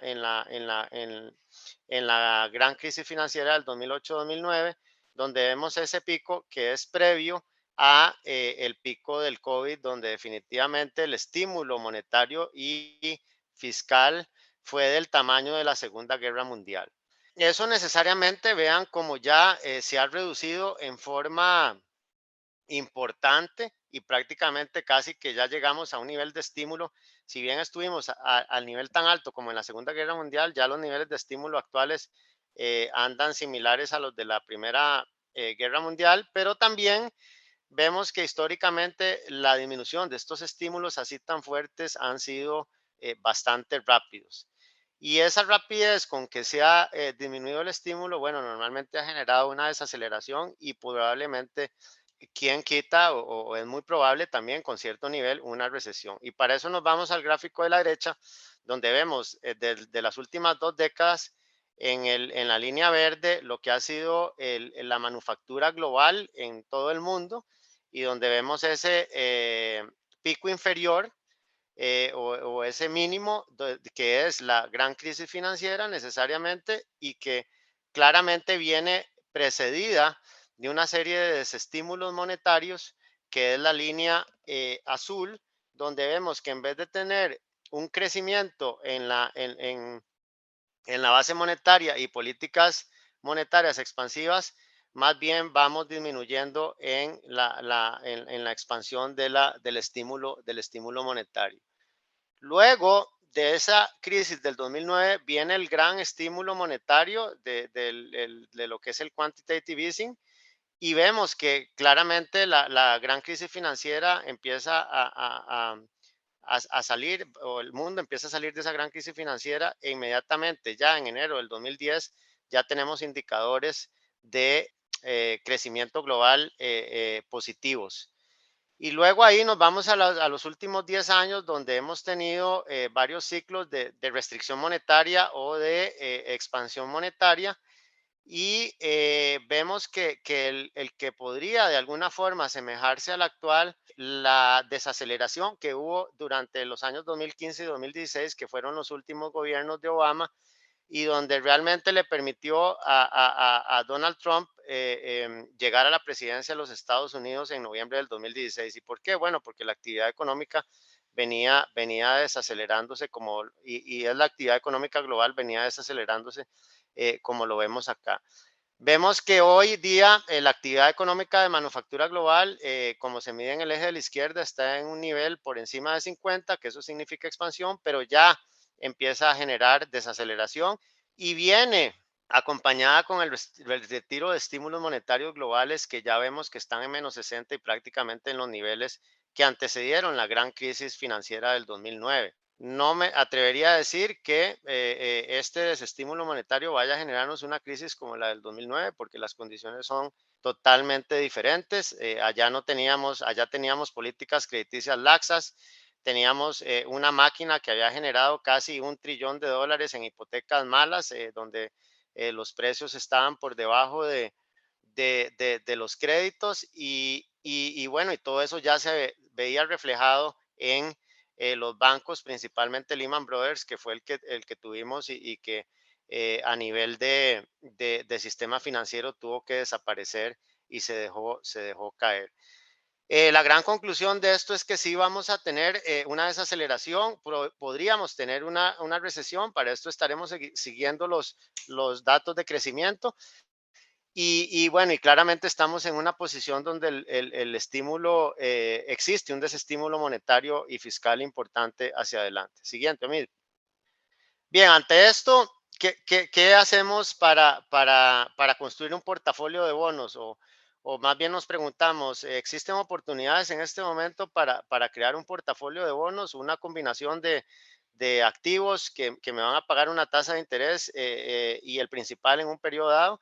gran crisis financiera del 2008-2009, donde vemos ese pico que es previo a el pico del COVID, donde definitivamente el estímulo monetario y fiscal fue del tamaño de la Segunda Guerra Mundial. Eso necesariamente vean como ya se ha reducido en forma importante y prácticamente casi que ya llegamos a un nivel de estímulo. Si bien estuvimos al nivel tan alto como en la Segunda Guerra Mundial, ya los niveles de estímulo actuales andan similares a los de la Primera Guerra Mundial, pero también vemos que históricamente la disminución de estos estímulos así tan fuertes han sido bastante rápidos. Y esa rapidez con que se ha disminuido el estímulo, bueno, normalmente ha generado una desaceleración y probablemente, quien quita o es muy probable también con cierto nivel una recesión. Y para eso nos vamos al gráfico de la derecha, donde vemos de las últimas 2 décadas en la línea verde lo que ha sido la manufactura global en todo el mundo y donde vemos ese pico inferior o ese mínimo que es la gran crisis financiera necesariamente y que claramente viene precedida de una serie de desestímulos monetarios, que es la línea azul, donde vemos que en vez de tener un crecimiento en la base monetaria y políticas monetarias expansivas, más bien vamos disminuyendo en la expansión del estímulo monetario. Luego de esa crisis del 2009 viene el gran estímulo monetario de lo que es el quantitative easing y vemos que claramente la gran crisis financiera empieza a salir, o el mundo empieza a salir de esa gran crisis financiera e inmediatamente, ya en enero del 2010, ya tenemos indicadores de crecimiento global positivos. Y luego ahí nos vamos a los últimos 10 años, donde hemos tenido varios ciclos de restricción monetaria o de expansión monetaria y vemos que el que podría de alguna forma asemejarse al actual, la desaceleración que hubo durante los años 2015 y 2016, que fueron los últimos gobiernos de Obama, y donde realmente le permitió a Donald Trump llegar a la presidencia de los Estados Unidos en noviembre del 2016. ¿Y por qué? Bueno, porque la actividad económica venía desacelerándose y es la actividad económica global venía desacelerándose como lo vemos acá. Vemos que hoy día la actividad económica de manufactura global, como se mide en el eje de la izquierda, está en un nivel por encima de 50, que eso significa expansión, pero ya empieza a generar desaceleración y viene acompañada con el retiro de estímulos monetarios globales que ya vemos que están en -60 y prácticamente en los niveles que antecedieron la gran crisis financiera del 2009. No me atrevería a decir que este desestímulo monetario vaya a generarnos una crisis como la del 2009 porque las condiciones son totalmente diferentes. Allá teníamos políticas crediticias laxas, teníamos una máquina que había generado casi $1 trillón en hipotecas malas, donde los precios estaban por debajo de los créditos y bueno, y todo eso ya se veía reflejado en los bancos, principalmente Lehman Brothers, que fue el que tuvimos y que a nivel de sistema financiero tuvo que desaparecer y se dejó caer. La gran conclusión de esto es que sí vamos a tener una desaceleración, podríamos tener una recesión, para esto estaremos siguiendo los datos de crecimiento y bueno, y claramente estamos en una posición donde el estímulo existe, un desestímulo monetario y fiscal importante hacia adelante. Siguiente, Mil. Bien, ante esto, ¿qué hacemos para construir un portafolio de bonos? O más bien nos preguntamos, ¿existen oportunidades en este momento para crear un portafolio de bonos, una combinación de activos que me van a pagar una tasa de interés y el principal en un periodo dado?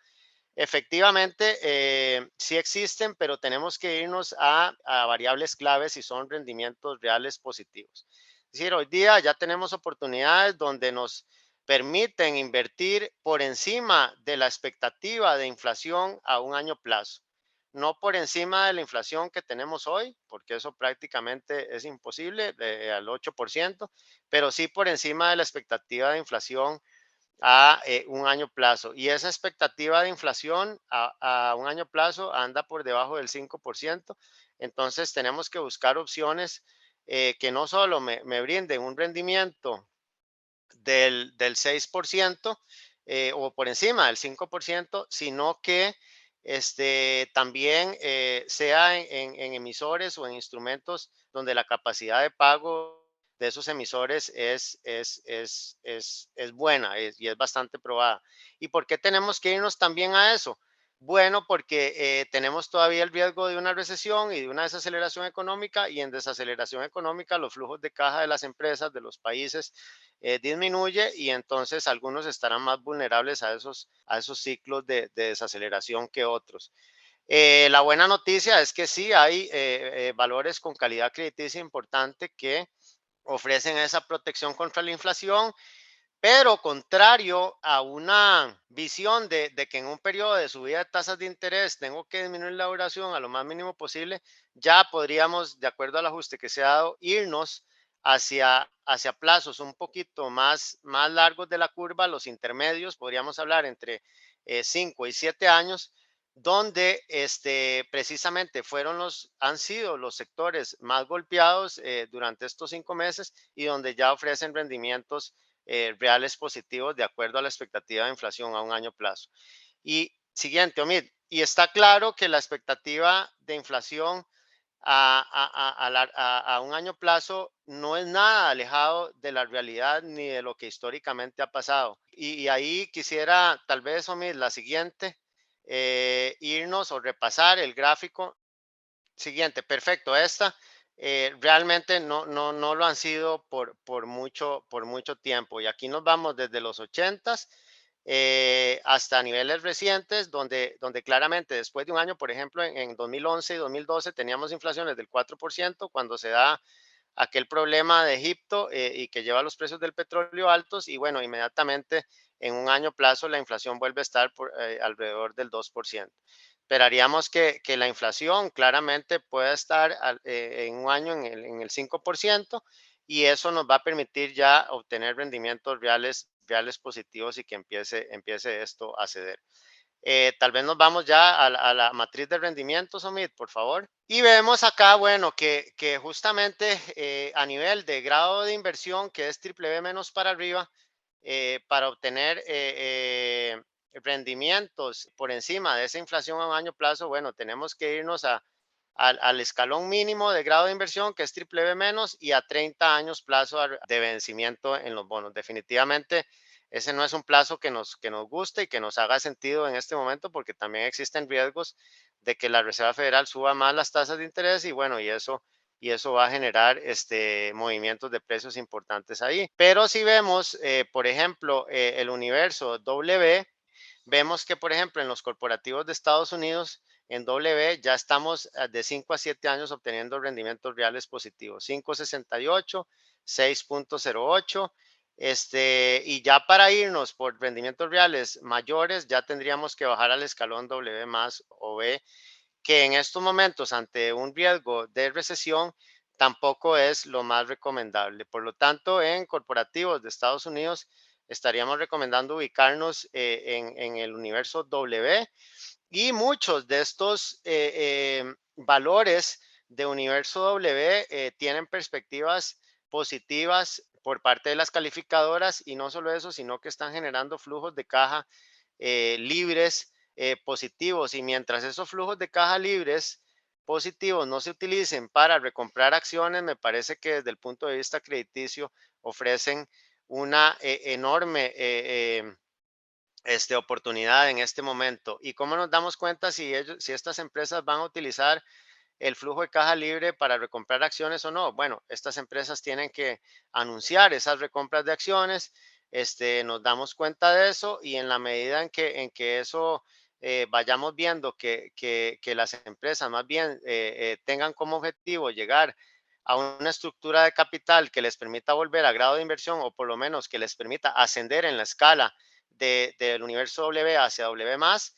Efectivamente, sí existen, pero tenemos que irnos a variables claves y son rendimientos reales positivos. Es decir, hoy día ya tenemos oportunidades donde nos permiten invertir por encima de la expectativa de inflación a un año plazo. No por encima de la inflación que tenemos hoy, porque eso prácticamente es imposible, al 8%, pero sí por encima de la expectativa de inflación a un año plazo. Y esa expectativa de inflación a un año plazo anda por debajo del 5%. Entonces tenemos que buscar opciones que no solo me brinden un rendimiento del 6% o por encima del 5%, sino que también sea en emisores o en instrumentos donde la capacidad de pago de esos emisores es buena y es bastante probada. ¿Y por qué tenemos que irnos también a eso? Bueno, porque tenemos todavía el riesgo de una recesión y de una desaceleración económica y en desaceleración económica los flujos de caja de las empresas, de los países, disminuye y entonces algunos estarán más vulnerables a esos ciclos de desaceleración que otros. La buena noticia es que sí hay valores con calidad crediticia importante que ofrecen esa protección contra la inflación, pero contrario a una visión de que en un periodo de subida de tasas de interés tengo que disminuir la duración a lo más mínimo posible, ya podríamos, de acuerdo al ajuste que se ha dado, irnos hacia plazos un poquito más largos de la curva, los intermedios, podríamos hablar entre 5 y 7 años, donde precisamente han sido los sectores más golpeados durante estos 5 meses y donde ya ofrecen rendimientos reales positivos de acuerdo a la expectativa de inflación a un año plazo. Y siguiente, Omid, y está claro que la expectativa de inflación a un año plazo no es nada alejado de la realidad ni de lo que históricamente ha pasado. Y ahí quisiera tal vez, Omid, la siguiente, irnos o repasar el gráfico. Siguiente, perfecto. Esta realmente no lo han sido por mucho tiempo. Y aquí nos vamos desde los 80s hasta niveles recientes, donde claramente después de un año, por ejemplo, en 2011 y 2012 teníamos inflaciones del 4% cuando se da aquel problema de Egipto y que lleva los precios del petróleo altos y bueno, inmediatamente en un año plazo la inflación vuelve a estar alrededor del 2%. Esperaríamos que la inflación claramente pueda estar en un año en el 5% y eso nos va a permitir ya obtener rendimientos reales positivos y que empiece esto a ceder. Tal vez nos vamos ya a la matriz de rendimientos, Omid, por favor. Y vemos acá, bueno, que justamente a nivel de grado de inversión, que es triple B menos para arriba, para obtener rendimientos por encima de esa inflación a un año plazo, bueno, tenemos que irnos a al escalón mínimo de grado de inversión, que es triple B menos, y a 30 años plazo de vencimiento en los bonos. Definitivamente, ese no es un plazo que nos guste y que nos haga sentido en este momento, porque también existen riesgos de que la Reserva Federal suba más las tasas de interés y bueno, y eso va a generar movimientos de precios importantes ahí. Pero si vemos, por ejemplo, el universo W, vemos que, por ejemplo, en los corporativos de Estados Unidos, en W ya estamos de 5 a 7 años obteniendo rendimientos reales positivos, 5,68, 6,08. Y ya para irnos por rendimientos reales mayores, ya tendríamos que bajar al escalón W más o B, que en estos momentos, ante un riesgo de recesión, tampoco es lo más recomendable. Por lo tanto, en corporativos de Estados Unidos, estaríamos recomendando ubicarnos en el universo W, y muchos de estos valores de universo W tienen perspectivas positivas por parte de las calificadoras, y no solo eso, sino que están generando flujos de caja libres positivos, y mientras esos flujos de caja libres positivos no se utilicen para recomprar acciones, me parece que desde el punto de vista crediticio ofrecen una enorme oportunidad en este momento. ¿Y cómo nos damos cuenta si estas empresas van a utilizar el flujo de caja libre para recomprar acciones o no? Bueno, estas empresas tienen que anunciar esas recompras de acciones. Nos damos cuenta de eso, y en la medida en que eso vayamos viendo que las empresas más bien tengan como objetivo llegar a una estructura de capital que les permita volver a grado de inversión, o por lo menos que les permita ascender en la escala del universo W hacia W más,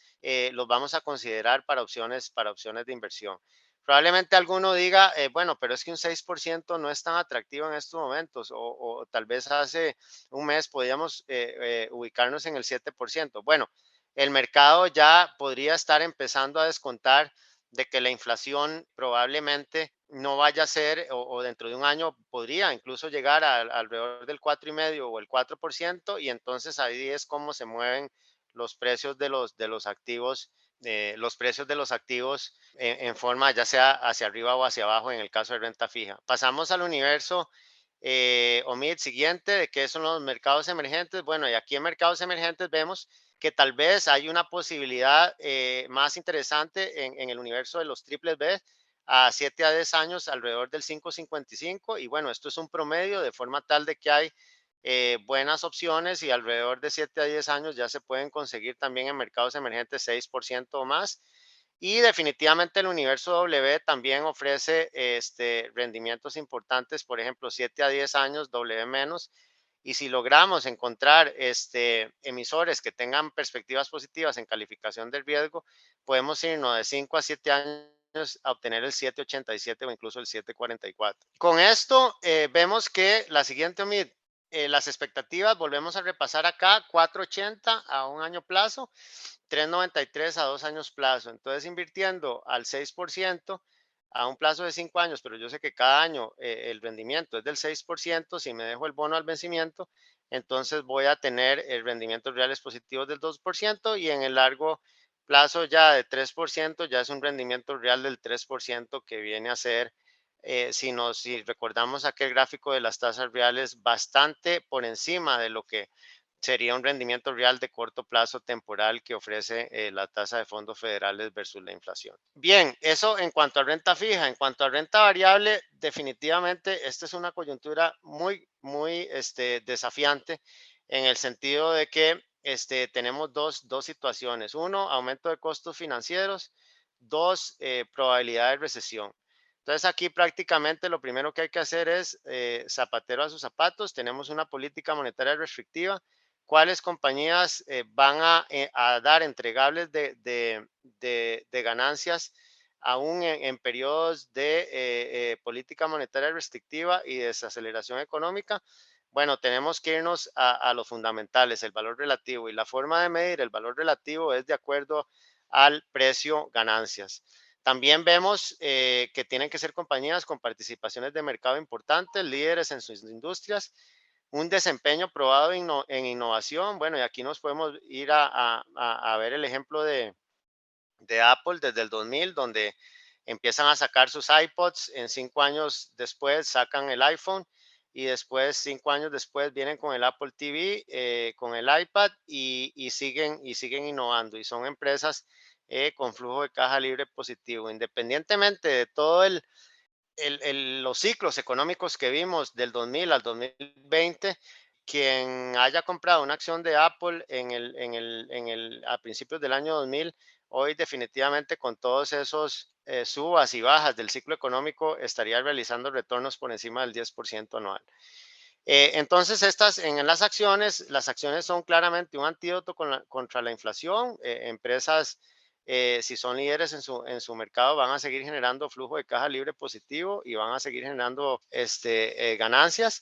los vamos a considerar para opciones de inversión. Probablemente alguno diga, bueno, pero es que un 6% no es tan atractivo en estos momentos, o tal vez hace un mes podíamos ubicarnos en el 7%. Bueno, el mercado ya podría estar empezando a descontar de que la inflación probablemente no vaya a ser, o dentro de un año podría incluso llegar alrededor del 4,5 o el 4%, y entonces ahí es como se mueven los precios de los activos, los precios de los activos en forma ya sea hacia arriba o hacia abajo en el caso de renta fija. Pasamos al universo OMID siguiente, de qué son los mercados emergentes. Bueno, y aquí en mercados emergentes vemos que tal vez hay una posibilidad más interesante en el universo de los triples B a 7 a 10 años alrededor del 5,55, y bueno, esto es un promedio de forma tal de que hay buenas opciones, y alrededor de 7 a 10 años ya se pueden conseguir también en mercados emergentes 6% o más. Y definitivamente el universo W también ofrece rendimientos importantes, por ejemplo, 7 a 10 años W menos. Y si logramos encontrar emisores que tengan perspectivas positivas en calificación del riesgo, podemos irnos de 5 a 7 años a obtener el 7,87 o incluso el 7,44. Con esto vemos que la siguiente OMID, las expectativas, volvemos a repasar acá, 4,80 a un año plazo, 3,93 a 2 años plazo. Entonces, invirtiendo al 6% a un plazo de 5 años, pero yo sé que cada año el rendimiento es del 6%, si me dejo el bono al vencimiento, entonces voy a tener rendimientos reales positivos del 2%, y en el largo plazo ya de 3%, ya es un rendimiento real del 3%, que viene a ser, si recordamos aquel gráfico de las tasas reales, bastante por encima de lo que sería un rendimiento real de corto plazo temporal que ofrece la tasa de fondos federales versus la inflación. Bien, eso en cuanto a renta fija. En cuanto a renta variable, definitivamente esta es una coyuntura muy, muy desafiante, en el sentido de que tenemos dos situaciones. Uno, aumento de costos financieros. Dos, probabilidad de recesión. Entonces aquí prácticamente lo primero que hay que hacer es zapatero a sus zapatos. Tenemos una política monetaria restrictiva. ¿Cuáles compañías van a dar entregables de ganancias aún en periodos de política monetaria restrictiva y desaceleración económica? Bueno, tenemos que irnos a los fundamentales, el valor relativo, y la forma de medir el valor relativo es de acuerdo al precio ganancias. También vemos que tienen que ser compañías con participaciones de mercado importantes, líderes en sus industrias, un desempeño probado en innovación. Bueno, y aquí nos podemos ir a ver el ejemplo de Apple desde el 2000, donde empiezan a sacar sus iPods, en 5 años después sacan el iPhone y después 5 años después vienen con el Apple TV, con el iPad y siguen innovando y son empresas con flujo de caja libre positivo, independientemente de todo los ciclos económicos que vimos del 2000 al 2020. Quien haya comprado una acción de Apple a principios del año 2000, hoy definitivamente con todos esos subas y bajas del ciclo económico estaría realizando retornos por encima del 10% anual. Entonces, en las acciones son claramente un antídoto contra la inflación. Empresas, si son líderes en su mercado, van a seguir generando flujo de caja libre positivo y van a seguir generando ganancias.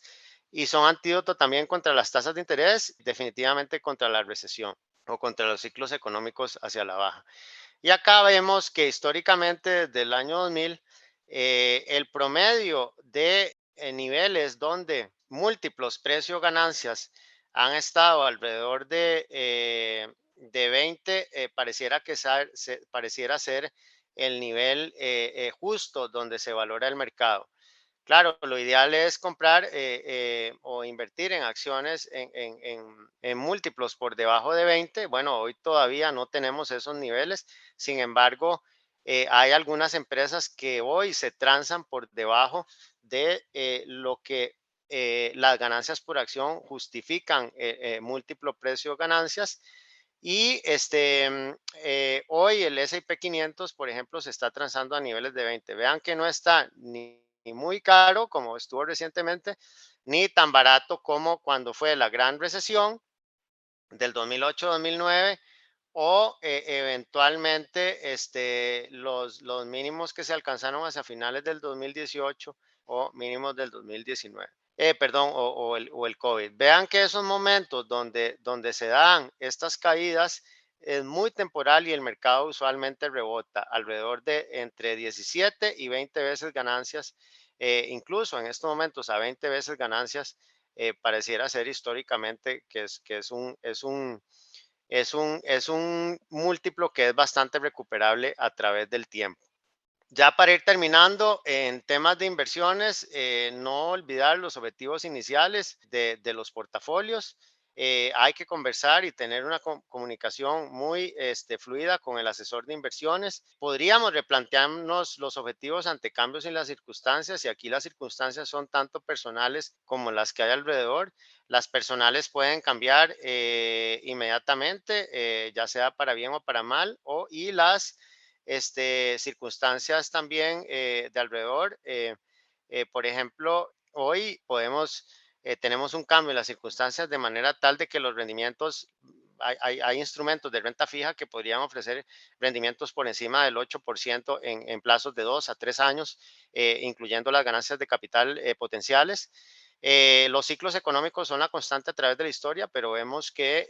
Y son antídoto también contra las tasas de interés, definitivamente contra la recesión o contra los ciclos económicos hacia la baja. Y acá vemos que históricamente desde el año 2000, el promedio de niveles donde múltiplos precio-ganancias han estado alrededor de 20, pareciera ser el nivel justo donde se valora el mercado. Claro, lo ideal es comprar o invertir en acciones en múltiplos por debajo de 20. Bueno, hoy todavía no tenemos esos niveles. Sin embargo, hay algunas empresas que hoy se transan por debajo de lo que las ganancias por acción justifican múltiplo precio ganancias. Y hoy el S&P 500, por ejemplo, se está transando a niveles de 20. Vean que no está ni muy caro como estuvo recientemente, ni tan barato como cuando fue la gran recesión del 2008-2009 o eventualmente los mínimos que se alcanzaron hacia finales del 2018 o mínimos del 2019. Perdón, o el COVID. Vean que esos momentos donde se dan estas caídas es muy temporal y el mercado usualmente rebota alrededor de entre 17 y 20 veces ganancias, incluso en estos momentos a 20 veces ganancias, pareciera ser históricamente es un múltiplo que es bastante recuperable a través del tiempo. Ya para ir terminando, en temas de inversiones, no olvidar los objetivos iniciales de los portafolios. Hay que conversar y tener una comunicación muy fluida con el asesor de inversiones. Podríamos replantearnos los objetivos ante cambios en las circunstancias y aquí las circunstancias son tanto personales como las que hay alrededor. Las personales pueden cambiar inmediatamente, ya sea para bien o para mal, y las circunstancias también de alrededor. Por ejemplo, hoy tenemos un cambio en las circunstancias de manera tal de que los rendimientos, hay instrumentos de renta fija que podrían ofrecer rendimientos por encima del 8% en plazos de 2 a 3 años, incluyendo las ganancias de capital potenciales. Los ciclos económicos son la constante a través de la historia, pero vemos que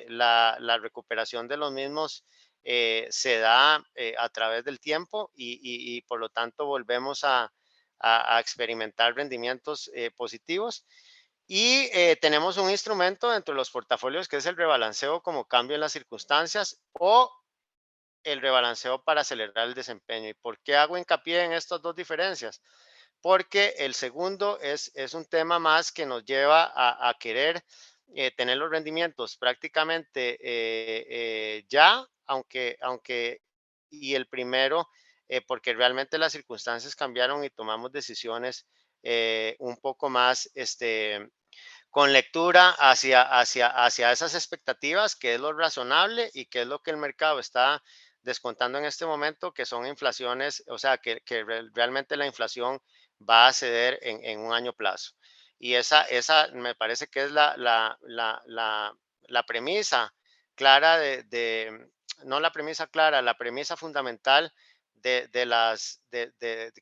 la recuperación de los mismos se da a través del tiempo y por lo tanto volvemos a experimentar rendimientos positivos. Y tenemos un instrumento dentro de los portafolios que es el rebalanceo como cambio en las circunstancias o el rebalanceo para acelerar el desempeño. ¿Y por qué hago hincapié en estas dos diferencias? Porque el segundo es un tema más que nos lleva a querer tener los rendimientos prácticamente ya, y el primero, porque realmente las circunstancias cambiaron y tomamos decisiones un poco más con lectura hacia esas expectativas, que es lo razonable y que es lo que el mercado está descontando en este momento, que son inflaciones, o sea, que realmente la inflación va a ceder en un año plazo. Y esa me parece que es la premisa clara no la premisa clara, la premisa fundamental que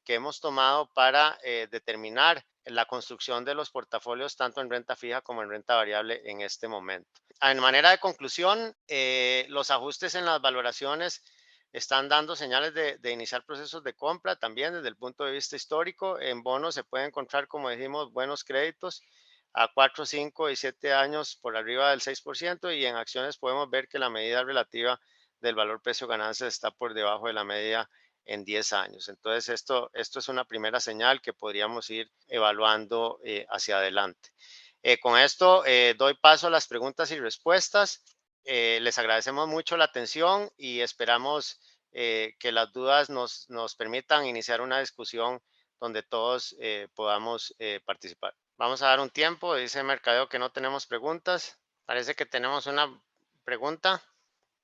hemos tomado para determinar la construcción de los portafolios tanto en renta fija como en renta variable en este momento. En manera de conclusión, los ajustes en las valoraciones están dando señales de iniciar procesos de compra también desde el punto de vista histórico. En bonos se puede encontrar, como dijimos, buenos créditos a 4, 5 y 7 años por arriba del 6% y en acciones podemos ver que la medida relativa del valor precio ganancia está por debajo de la media en 10 años. Entonces, esto es una primera señal que podríamos ir evaluando hacia adelante. Con esto doy paso a las preguntas y respuestas. Les agradecemos mucho la atención y esperamos que las dudas nos permitan iniciar una discusión donde todos podamos participar. Vamos a dar un tiempo. Dice Mercadeo que no tenemos preguntas. Parece que tenemos una pregunta.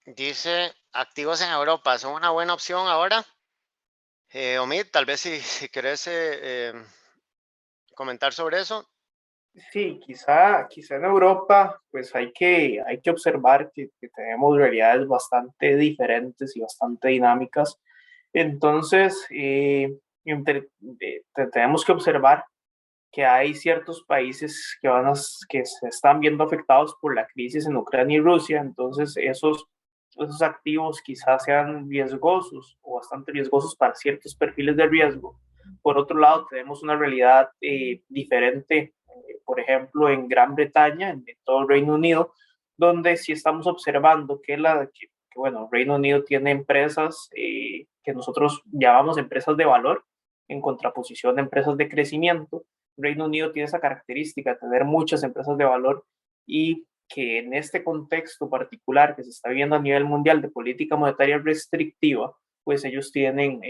Dice, activos en Europa, ¿son una buena opción ahora? Omid, tal vez si querés comentar sobre eso. Sí, quizá en Europa, pues hay que observar que tenemos realidades bastante diferentes y bastante dinámicas. Entonces, tenemos que observar que hay ciertos países que se están viendo afectados por la crisis en Ucrania y Rusia. Entonces, esos activos quizás sean riesgosos o bastante riesgosos para ciertos perfiles de riesgo. Por otro lado, tenemos una realidad diferente, por ejemplo, en Gran Bretaña, en todo el Reino Unido, donde sí estamos observando bueno, Reino Unido tiene empresas que nosotros llamamos empresas de valor, en contraposición a empresas de crecimiento. Reino Unido tiene esa característica de tener muchas empresas de valor y que en este contexto particular que se está viendo a nivel mundial de política monetaria restrictiva, pues ellos tienen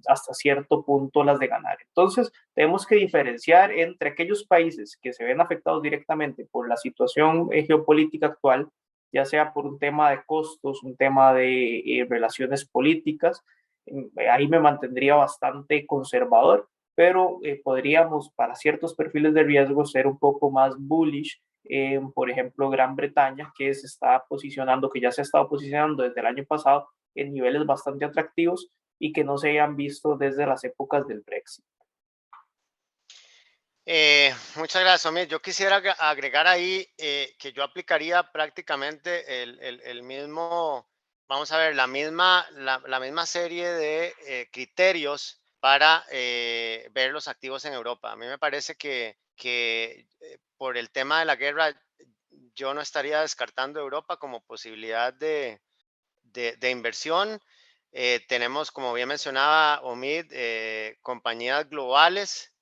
hasta cierto punto las de ganar. Entonces, tenemos que diferenciar entre aquellos países que se ven afectados directamente por la situación geopolítica actual, ya sea por un tema de costos, un tema de relaciones políticas. Ahí me mantendría bastante conservador, pero podríamos para ciertos perfiles de riesgo ser un poco más bullish. Por ejemplo, Gran Bretaña, que se está posicionando, que ya se ha estado posicionando desde el año pasado en niveles bastante atractivos y que no se hayan visto desde las épocas del Brexit. Muchas gracias, Omid. Yo quisiera agregar ahí que yo aplicaría prácticamente el mismo, vamos a ver, la misma serie de criterios para ver los activos en Europa. A mí me parece que por el tema de la guerra, yo no estaría descartando Europa como posibilidad de inversión. Tenemos, como bien mencionaba Omid, compañías globales,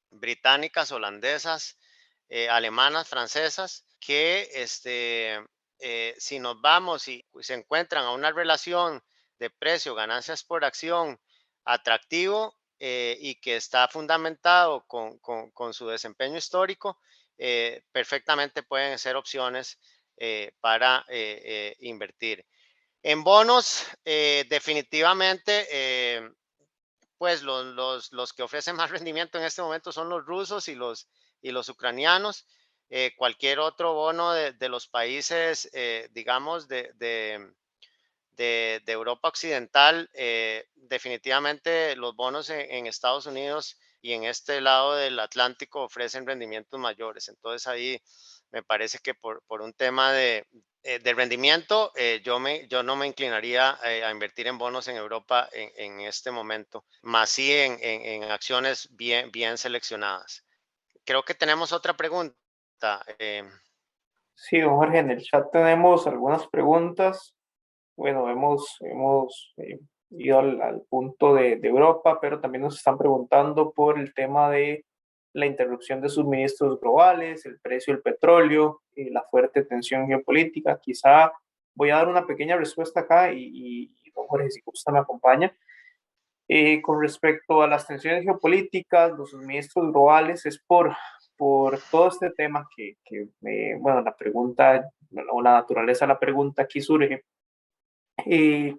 británicas, holandesas, alemanas, francesas, que si nos vamos y se encuentran a una relación de precio, ganancias por acción atractivo y que está fundamentado con su desempeño histórico, perfectamente pueden ser opciones para invertir. En bonos, definitivamente, pues los que ofrecen más rendimiento en este momento son los rusos y los ucranianos. Cualquier otro bono de los países, digamos, de Europa Occidental, definitivamente los bonos en Estados Unidos y en este lado del Atlántico ofrecen rendimientos mayores. Entonces ahí me parece que por un tema de rendimiento, yo no me inclinaría a invertir en bonos en Europa en este momento, más sí en acciones bien seleccionadas. Creo que tenemos otra pregunta. Sí, don Jorge, en el chat tenemos algunas preguntas. Bueno, hemos ido al punto de Europa, pero también nos están preguntando por el tema de la interrupción de suministros globales, el precio del petróleo, la fuerte tensión geopolítica. Quizá voy a dar una pequeña respuesta acá y don Jorge, si gusta, me acompaña. Con respecto a las tensiones geopolíticas, los suministros globales, es por todo este tema bueno, la pregunta o la naturaleza de la pregunta aquí surge, eh,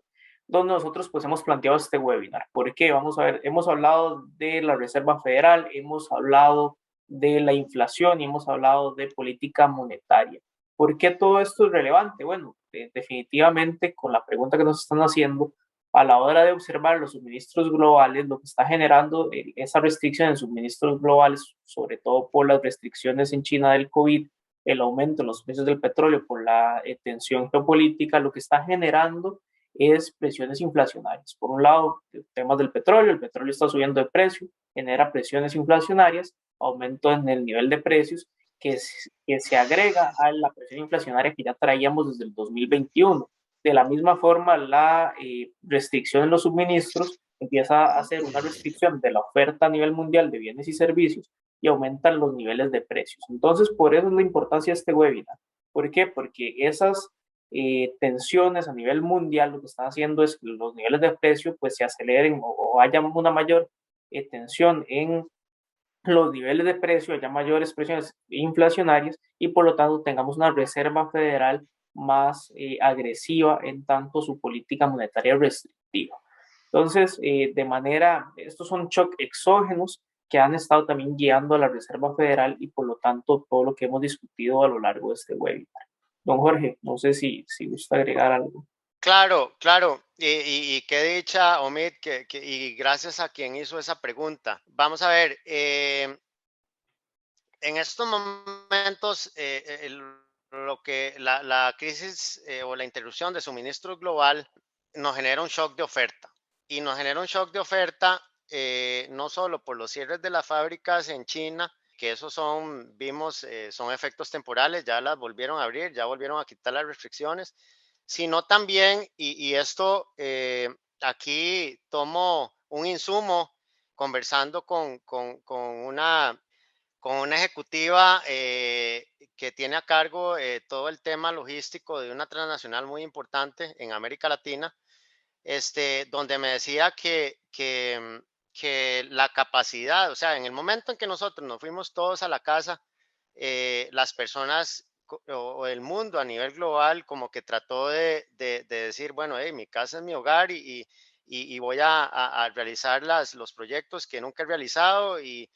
donde nosotros pues hemos planteado este webinar. ¿Por qué? Vamos a ver, hemos hablado de la Reserva Federal, hemos hablado de la inflación y hemos hablado de política monetaria. ¿Por qué todo esto es relevante? Bueno, definitivamente con la pregunta que nos están haciendo, a la hora de observar los suministros globales, lo que está generando esa restricción en suministros globales, sobre todo por las restricciones en China del COVID, el aumento en los precios del petróleo por la tensión geopolítica, lo que está generando es presiones inflacionarias. Por un lado, temas del petróleo, el petróleo está subiendo de precio, genera presiones inflacionarias, aumento en el nivel de precios que se agrega a la presión inflacionaria que ya traíamos desde el 2021. De la misma forma, la restricción en los suministros empieza a hacer una restricción de la oferta a nivel mundial de bienes y servicios y aumentan los niveles de precios. Entonces, por eso es la importancia de este webinar. ¿Por qué? Porque esas tensiones a nivel mundial lo que están haciendo es que los niveles de precio pues se aceleren o haya una mayor tensión en los niveles de precio, haya mayores presiones inflacionarias y por lo tanto tengamos una Reserva Federal más agresiva en tanto su política monetaria restrictiva. Entonces, estos son shocks exógenos que han estado también guiando a la Reserva Federal y por lo tanto todo lo que hemos discutido a lo largo de este webinar. Don Jorge, no sé si gusta agregar algo. Claro, claro. Y qué dicha, Omid, y gracias a quien hizo esa pregunta. Vamos a ver, en estos momentos, lo que la crisis o la interrupción de suministro global nos genera un shock de oferta. Y nos genera un shock de oferta no solo por los cierres de las fábricas en China, que esos son, vimos, son efectos temporales, ya las volvieron a abrir, ya volvieron a quitar las restricciones, sino también, y esto aquí tomo un insumo conversando con una ejecutiva que tiene a cargo todo el tema logístico de una transnacional muy importante en América Latina, donde me decía que la capacidad, o sea, en el momento en que nosotros nos fuimos todos a la casa, las personas o el mundo a nivel global como que trató de decir, bueno, hey, mi casa es mi hogar y voy a realizar los proyectos que nunca he realizado y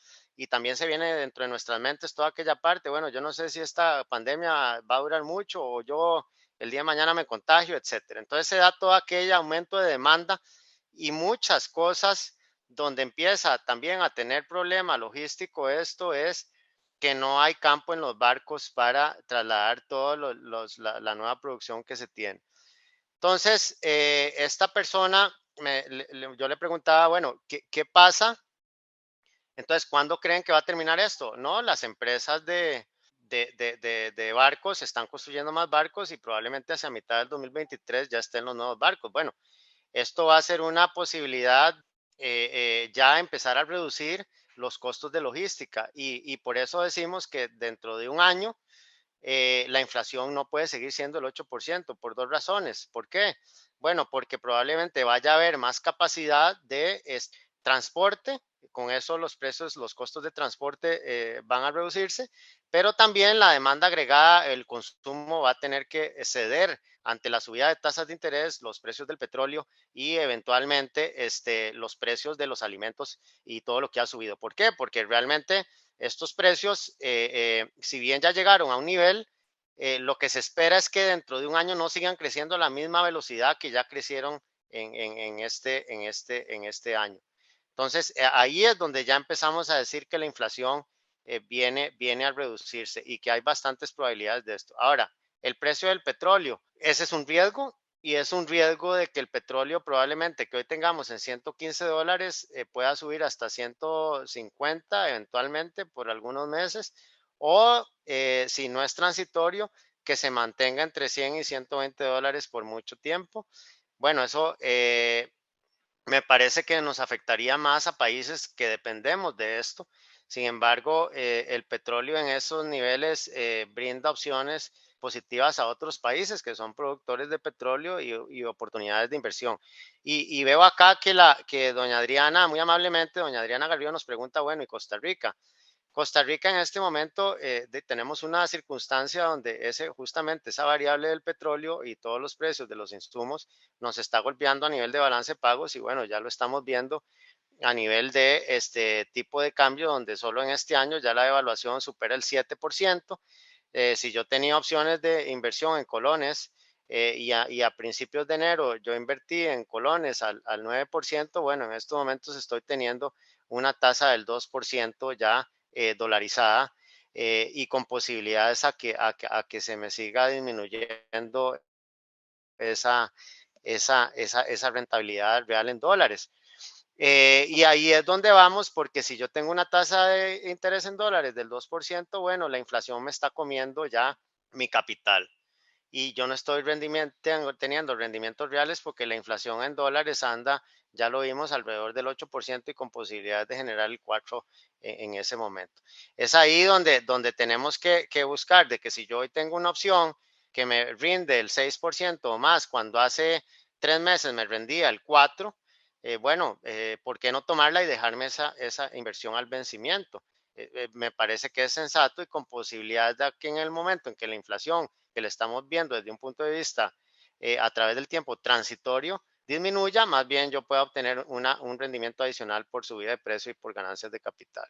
también se viene dentro de nuestras mentes toda aquella parte, bueno, yo no sé si esta pandemia va a durar mucho o yo el día de mañana me contagio, etcétera. Entonces se da todo aquel aumento de demanda y muchas cosas donde empieza también a tener problema logístico. Esto es que no hay campo en los barcos para trasladar toda la nueva producción que se tiene. Entonces, esta persona, yo le preguntaba, bueno, ¿qué pasa? Entonces, ¿cuándo creen que va a terminar esto? No, las empresas de barcos están construyendo más barcos y probablemente hacia mitad del 2023 ya estén los nuevos barcos. Bueno, esto va a ser una posibilidad ya empezar a reducir los costos de logística y por eso decimos que dentro de un año la inflación no puede seguir siendo el 8% por dos razones. ¿Por qué? Bueno, porque probablemente vaya a haber más capacidad de transporte, con eso los precios, los costos de transporte van a reducirse, pero también la demanda agregada, el consumo va a tener que ceder ante la subida de tasas de interés, los precios del petróleo y eventualmente los precios de los alimentos y todo lo que ha subido. ¿Por qué? Porque realmente estos precios, si bien ya llegaron a un nivel, lo que se espera es que dentro de un año no sigan creciendo a la misma velocidad que ya crecieron en este año. Entonces, ahí es donde ya empezamos a decir que la inflación viene a reducirse y que hay bastantes probabilidades de esto. Ahora, el precio del petróleo, ese es un riesgo y es un riesgo de que el petróleo probablemente que hoy tengamos en $115 pueda subir hasta 150 eventualmente por algunos meses o si no es transitorio, que se mantenga entre 100 y $120 por mucho tiempo. Bueno, eso me parece que nos afectaría más a países que dependemos de esto. Sin embargo, el petróleo en esos niveles brinda opciones positivas a otros países que son productores de petróleo y oportunidades de inversión. Y veo acá que doña Adriana, muy amablemente, doña Adriana Garrido nos pregunta, bueno, ¿y Costa Rica? Costa Rica en este momento tenemos una circunstancia donde justamente esa variable del petróleo y todos los precios de los insumos nos está golpeando a nivel de balance de pagos y bueno, ya lo estamos viendo a nivel de este tipo de cambio donde solo en este año ya la devaluación supera el 7%. Si yo tenía opciones de inversión en colones y a principios de enero yo invertí en colones al 9%, bueno, en estos momentos estoy teniendo una tasa del 2% ya dolarizada y con posibilidades a que se me siga disminuyendo esa, esa rentabilidad real en dólares. Y ahí es donde vamos, porque si yo tengo una tasa de interés en dólares del 2%, bueno, la inflación me está comiendo ya mi capital. y yo no estoy teniendo rendimientos reales porque la inflación en dólares anda, ya lo vimos, alrededor del 8% y con posibilidades de generar el 4% en ese momento. Es ahí donde tenemos que buscar de que si yo hoy tengo una opción que me rinde el 6% o más cuando hace 3 meses me rendía el 4%, bueno, ¿por qué no tomarla y dejarme esa inversión al vencimiento? Me parece que es sensato y con posibilidades de que en el momento en que la inflación que le estamos viendo desde un punto de vista a través del tiempo transitorio disminuya, más bien yo pueda obtener un rendimiento adicional por subida de precio y por ganancias de capital.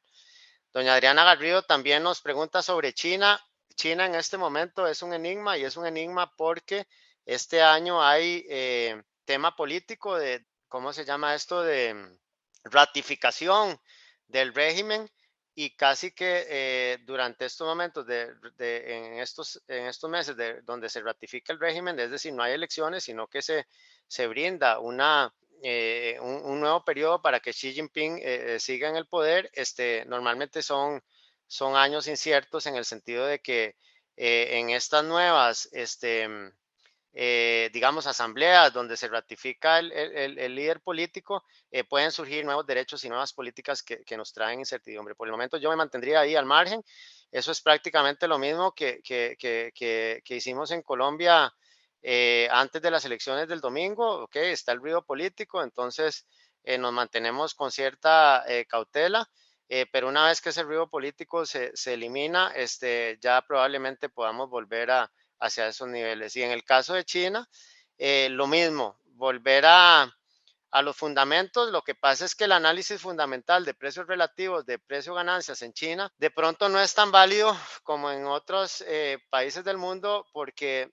Doña Adriana Garrido también nos pregunta sobre China. China en este momento es un enigma y es un enigma porque este año hay tema político de, ¿cómo se llama esto? De ratificación del régimen y casi que durante estos momentos en estos meses donde se ratifica el régimen, es decir, no hay elecciones, sino que se brinda un nuevo periodo para que Xi Jinping siga en el poder. Normalmente son años inciertos en el sentido de que en estas nuevas digamos, asambleas donde se ratifica el líder político, pueden surgir nuevos derechos y nuevas políticas que nos traen incertidumbre. Por el momento yo me mantendría ahí al margen. Eso es prácticamente lo mismo que hicimos en Colombia antes de las elecciones del domingo. Ok, está el ruido político, entonces nos mantenemos con cierta cautela. Pero una vez que ese ruido político se elimina, ya probablemente podamos volver hacia esos niveles. Y en el caso de China, lo mismo, volver a los fundamentos. Lo que pasa es que el análisis fundamental de precios relativos, de precio-ganancias en China, de pronto no es tan válido como en otros países del mundo, porque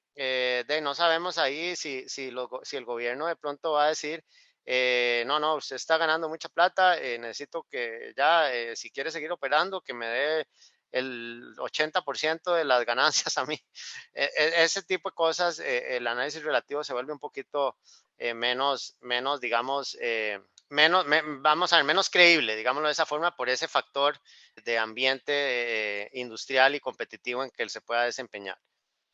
no sabemos ahí si el gobierno de pronto va a decir, no, no, usted está ganando mucha plata, necesito que ya, si quiere seguir operando, que me dé el 80% de las ganancias a mí. Ese tipo de cosas, el análisis relativo se vuelve un poquito menos, digamos, vamos a ver, menos creíble, digámoslo de esa forma, por ese factor de ambiente industrial y competitivo en que él se pueda desempeñar.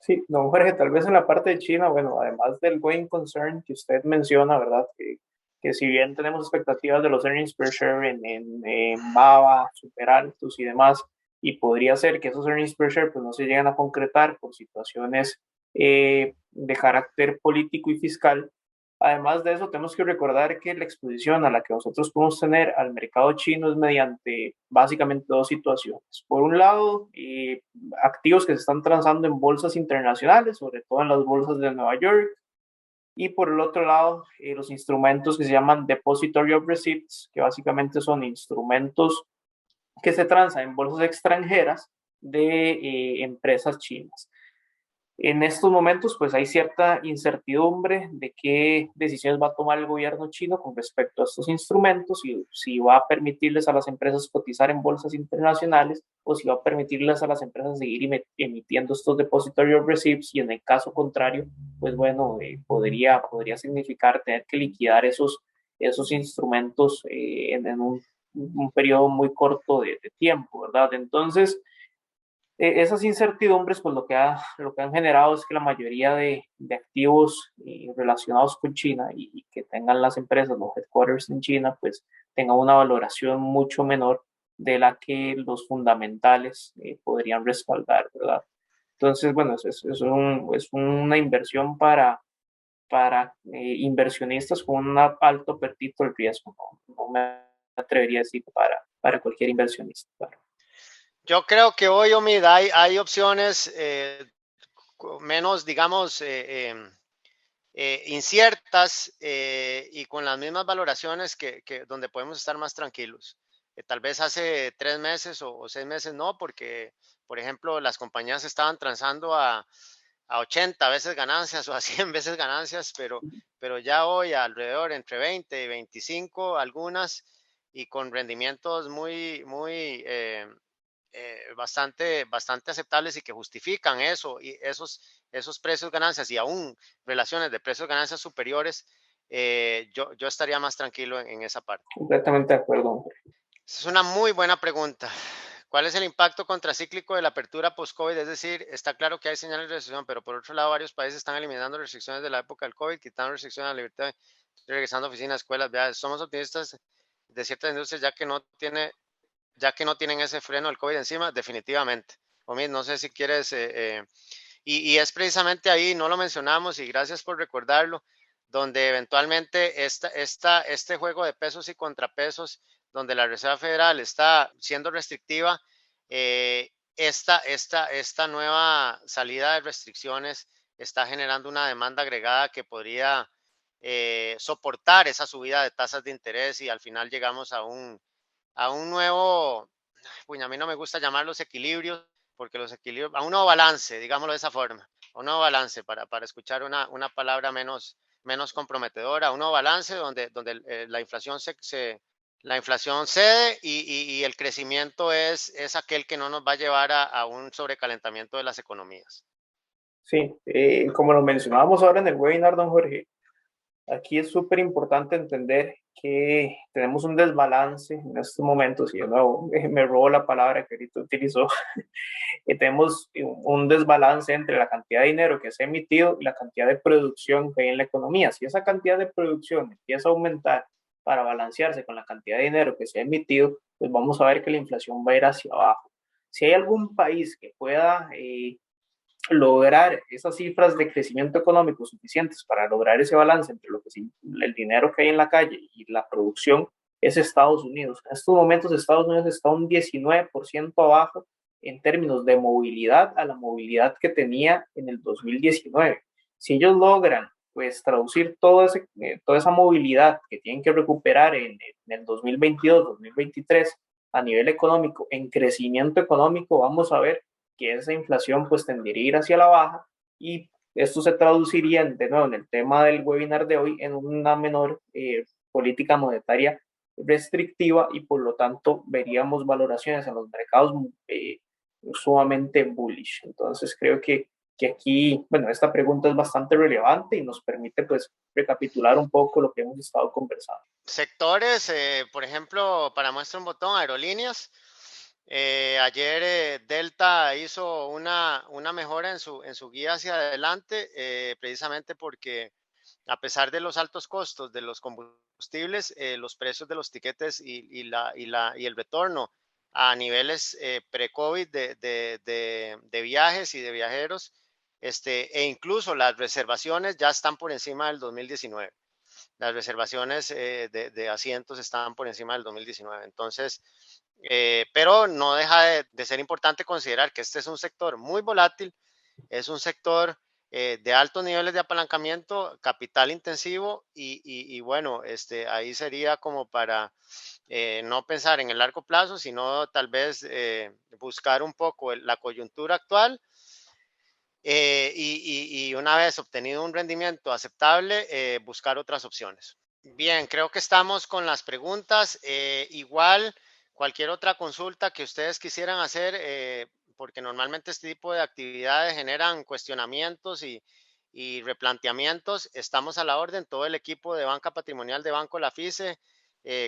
Sí, don Jorge, tal vez en la parte de China, bueno, además del going concern que usted menciona, ¿verdad? Que si bien tenemos expectativas de los earnings per share en BABA super altos y demás, y podría ser que esos earnings per share pues no se lleguen a concretar por situaciones de carácter político y fiscal. Además de eso, tenemos que recordar que la exposición a la que nosotros podemos tener al mercado chino es mediante básicamente dos situaciones. Por un lado, activos que se están transando en bolsas internacionales, sobre todo en las bolsas de Nueva York, y por el otro lado, los instrumentos que se llaman Depository of Receipts, que básicamente son instrumentos que se transan en bolsas extranjeras de empresas chinas. En estos momentos, pues hay cierta incertidumbre de qué decisiones va a tomar el gobierno chino con respecto a estos instrumentos, y si va a permitirles a las empresas cotizar en bolsas internacionales o si va a permitirles a las empresas seguir emitiendo estos depository of receipts, y en el caso contrario, pues bueno, podría significar tener que liquidar esos instrumentos en un periodo muy corto de tiempo, ¿verdad? Entonces, esas incertidumbres, pues lo que han generado es que la mayoría de activos relacionados con China y que tengan las empresas, los headquarters en China, pues tengan una valoración mucho menor de la que los fundamentales podrían respaldar, ¿verdad? Entonces, bueno, es una inversión para inversionistas con un alto apetito al riesgo. No me atrevería a decir para cualquier inversionista. Claro. Yo creo que hoy, Omid, hay opciones menos, digamos, inciertas y con las mismas valoraciones donde podemos estar más tranquilos. Tal vez hace 3 meses o 6 meses no, porque, por ejemplo, las compañías estaban transando a 80 veces ganancias o a 100 veces ganancias, pero ya hoy alrededor entre 20 y 25 algunas y con rendimientos bastante aceptables y que justifican eso y esos precios ganancias y aún relaciones de precios ganancias superiores, yo estaría más tranquilo en esa parte. Completamente de acuerdo. Es una muy buena pregunta. ¿Cuál es el impacto contracíclico de la apertura post-COVID? Es decir, está claro que hay señales de recesión, pero por otro lado, varios países están eliminando restricciones de la época del COVID, quitando restricciones a la libertad, regresando a oficinas, escuelas, viajes. Somos optimistas de ciertas industrias ya que no tienen ese freno del COVID encima, definitivamente. Omid, no sé si quieres, y es precisamente ahí, no lo mencionamos y gracias por recordarlo, donde eventualmente este juego de pesos y contrapesos, donde la Reserva Federal está siendo restrictiva, esta nueva salida de restricciones está generando una demanda agregada que podría soportar esa subida de tasas de interés y al final llegamos a un nuevo, pues a mí no me gusta llamarlos equilibrios, porque los equilibrios, a un nuevo balance, digámoslo de esa forma, a un nuevo balance para escuchar una palabra menos comprometedora, un nuevo balance donde la inflación la inflación cede y el crecimiento es aquel que no nos va a llevar a un sobrecalentamiento de las economías. Sí, como lo mencionábamos ahora en el webinar, don Jorge, aquí es súper importante entender que tenemos un desbalance en estos momentos, y de nuevo me robo la palabra que ahorita utilizó, que tenemos un desbalance entre la cantidad de dinero que se ha emitido y la cantidad de producción que hay en la economía. Si esa cantidad de producción empieza a aumentar para balancearse con la cantidad de dinero que se ha emitido, pues vamos a ver que la inflación va a ir hacia abajo. Si hay algún país que pueda lograr esas cifras de crecimiento económico suficientes para lograr ese balance entre lo que el dinero que hay en la calle y la producción, es Estados Unidos. En estos momentos Estados Unidos está un 19% abajo en términos de movilidad a la movilidad que tenía en el 2019. Si ellos logran pues traducir toda esa movilidad que tienen que recuperar en el 2022, 2023 a nivel económico, en crecimiento económico, vamos a ver que esa inflación pues tendería a ir hacia la baja y esto se traduciría de nuevo en el tema del webinar de hoy en una menor política monetaria restrictiva y por lo tanto veríamos valoraciones en los mercados sumamente bullish. Entonces creo que aquí, bueno, esta pregunta es bastante relevante y nos permite pues recapitular un poco lo que hemos estado conversando. Sectores, por ejemplo, para muestra un botón, aerolíneas. Ayer Delta hizo una mejora en su guía hacia adelante, precisamente porque a pesar de los altos costos de los combustibles, los precios de los tiquetes y el retorno a niveles pre-COVID de viajes y de viajeros, e incluso las reservaciones ya están por encima del 2019. Las reservaciones de asientos están por encima del 2019. Entonces, pero no deja de ser importante considerar que este es un sector muy volátil, es un sector de altos niveles de apalancamiento, capital intensivo y bueno, ahí sería como para no pensar en el largo plazo, sino tal vez buscar un poco la coyuntura actual y una vez obtenido un rendimiento aceptable, buscar otras opciones. Bien, creo que estamos con las preguntas. Igual, cualquier otra consulta que ustedes quisieran hacer, porque normalmente este tipo de actividades generan cuestionamientos y replanteamientos, estamos a la orden. Todo el equipo de banca patrimonial de Banco La FICE,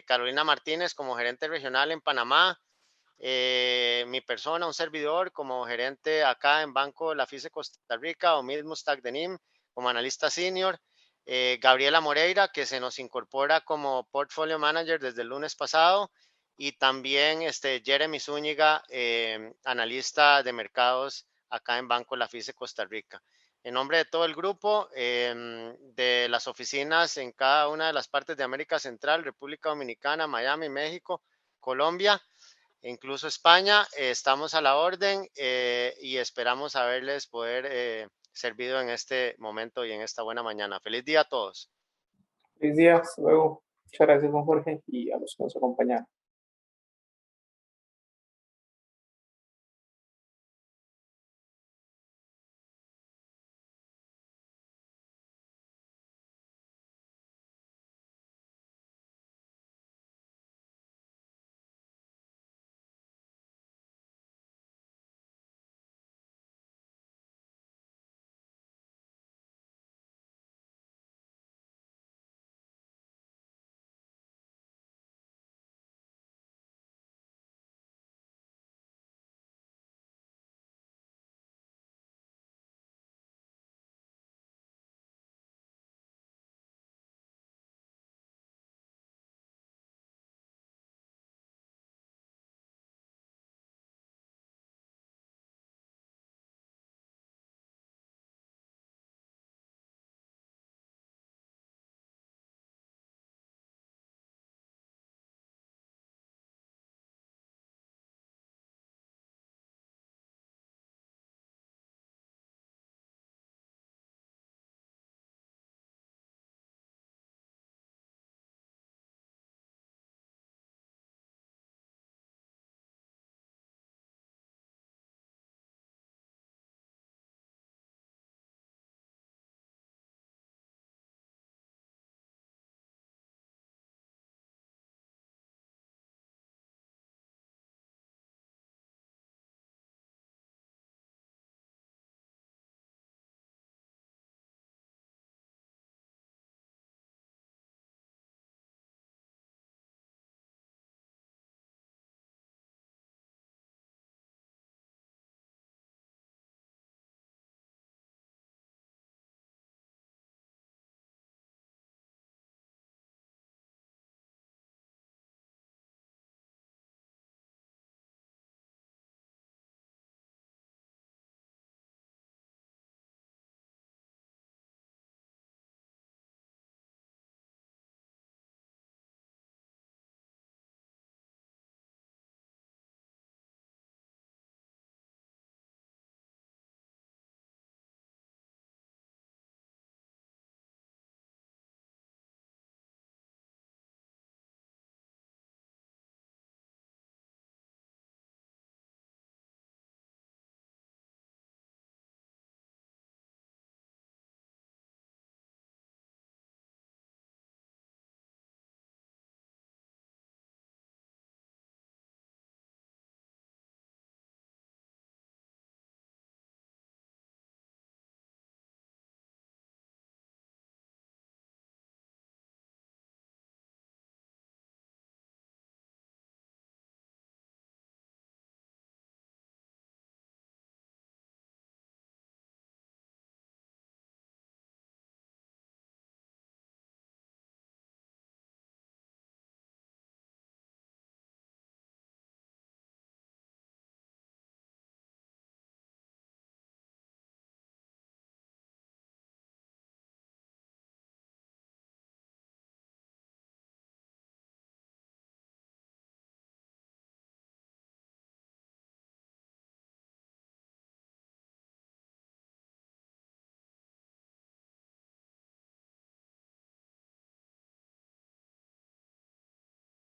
Carolina Martínez como gerente regional en Panamá, mi persona, un servidor como gerente acá en Banco La FICE Costa Rica, o mismo Stack Denim como analista senior, Gabriela Moreira, que se nos incorpora como portfolio manager desde el lunes pasado, y también Jeremy Zúñiga, analista de mercados acá en Banco La FICE Costa Rica. En nombre de todo el grupo, de las oficinas en cada una de las partes de América Central, República Dominicana, Miami, México, Colombia, e incluso España, estamos a la orden y esperamos haberles poder servido en este momento y en esta buena mañana. Feliz día a todos. Feliz día, hasta luego. Muchas gracias, don Jorge, y a los que nos acompañaron.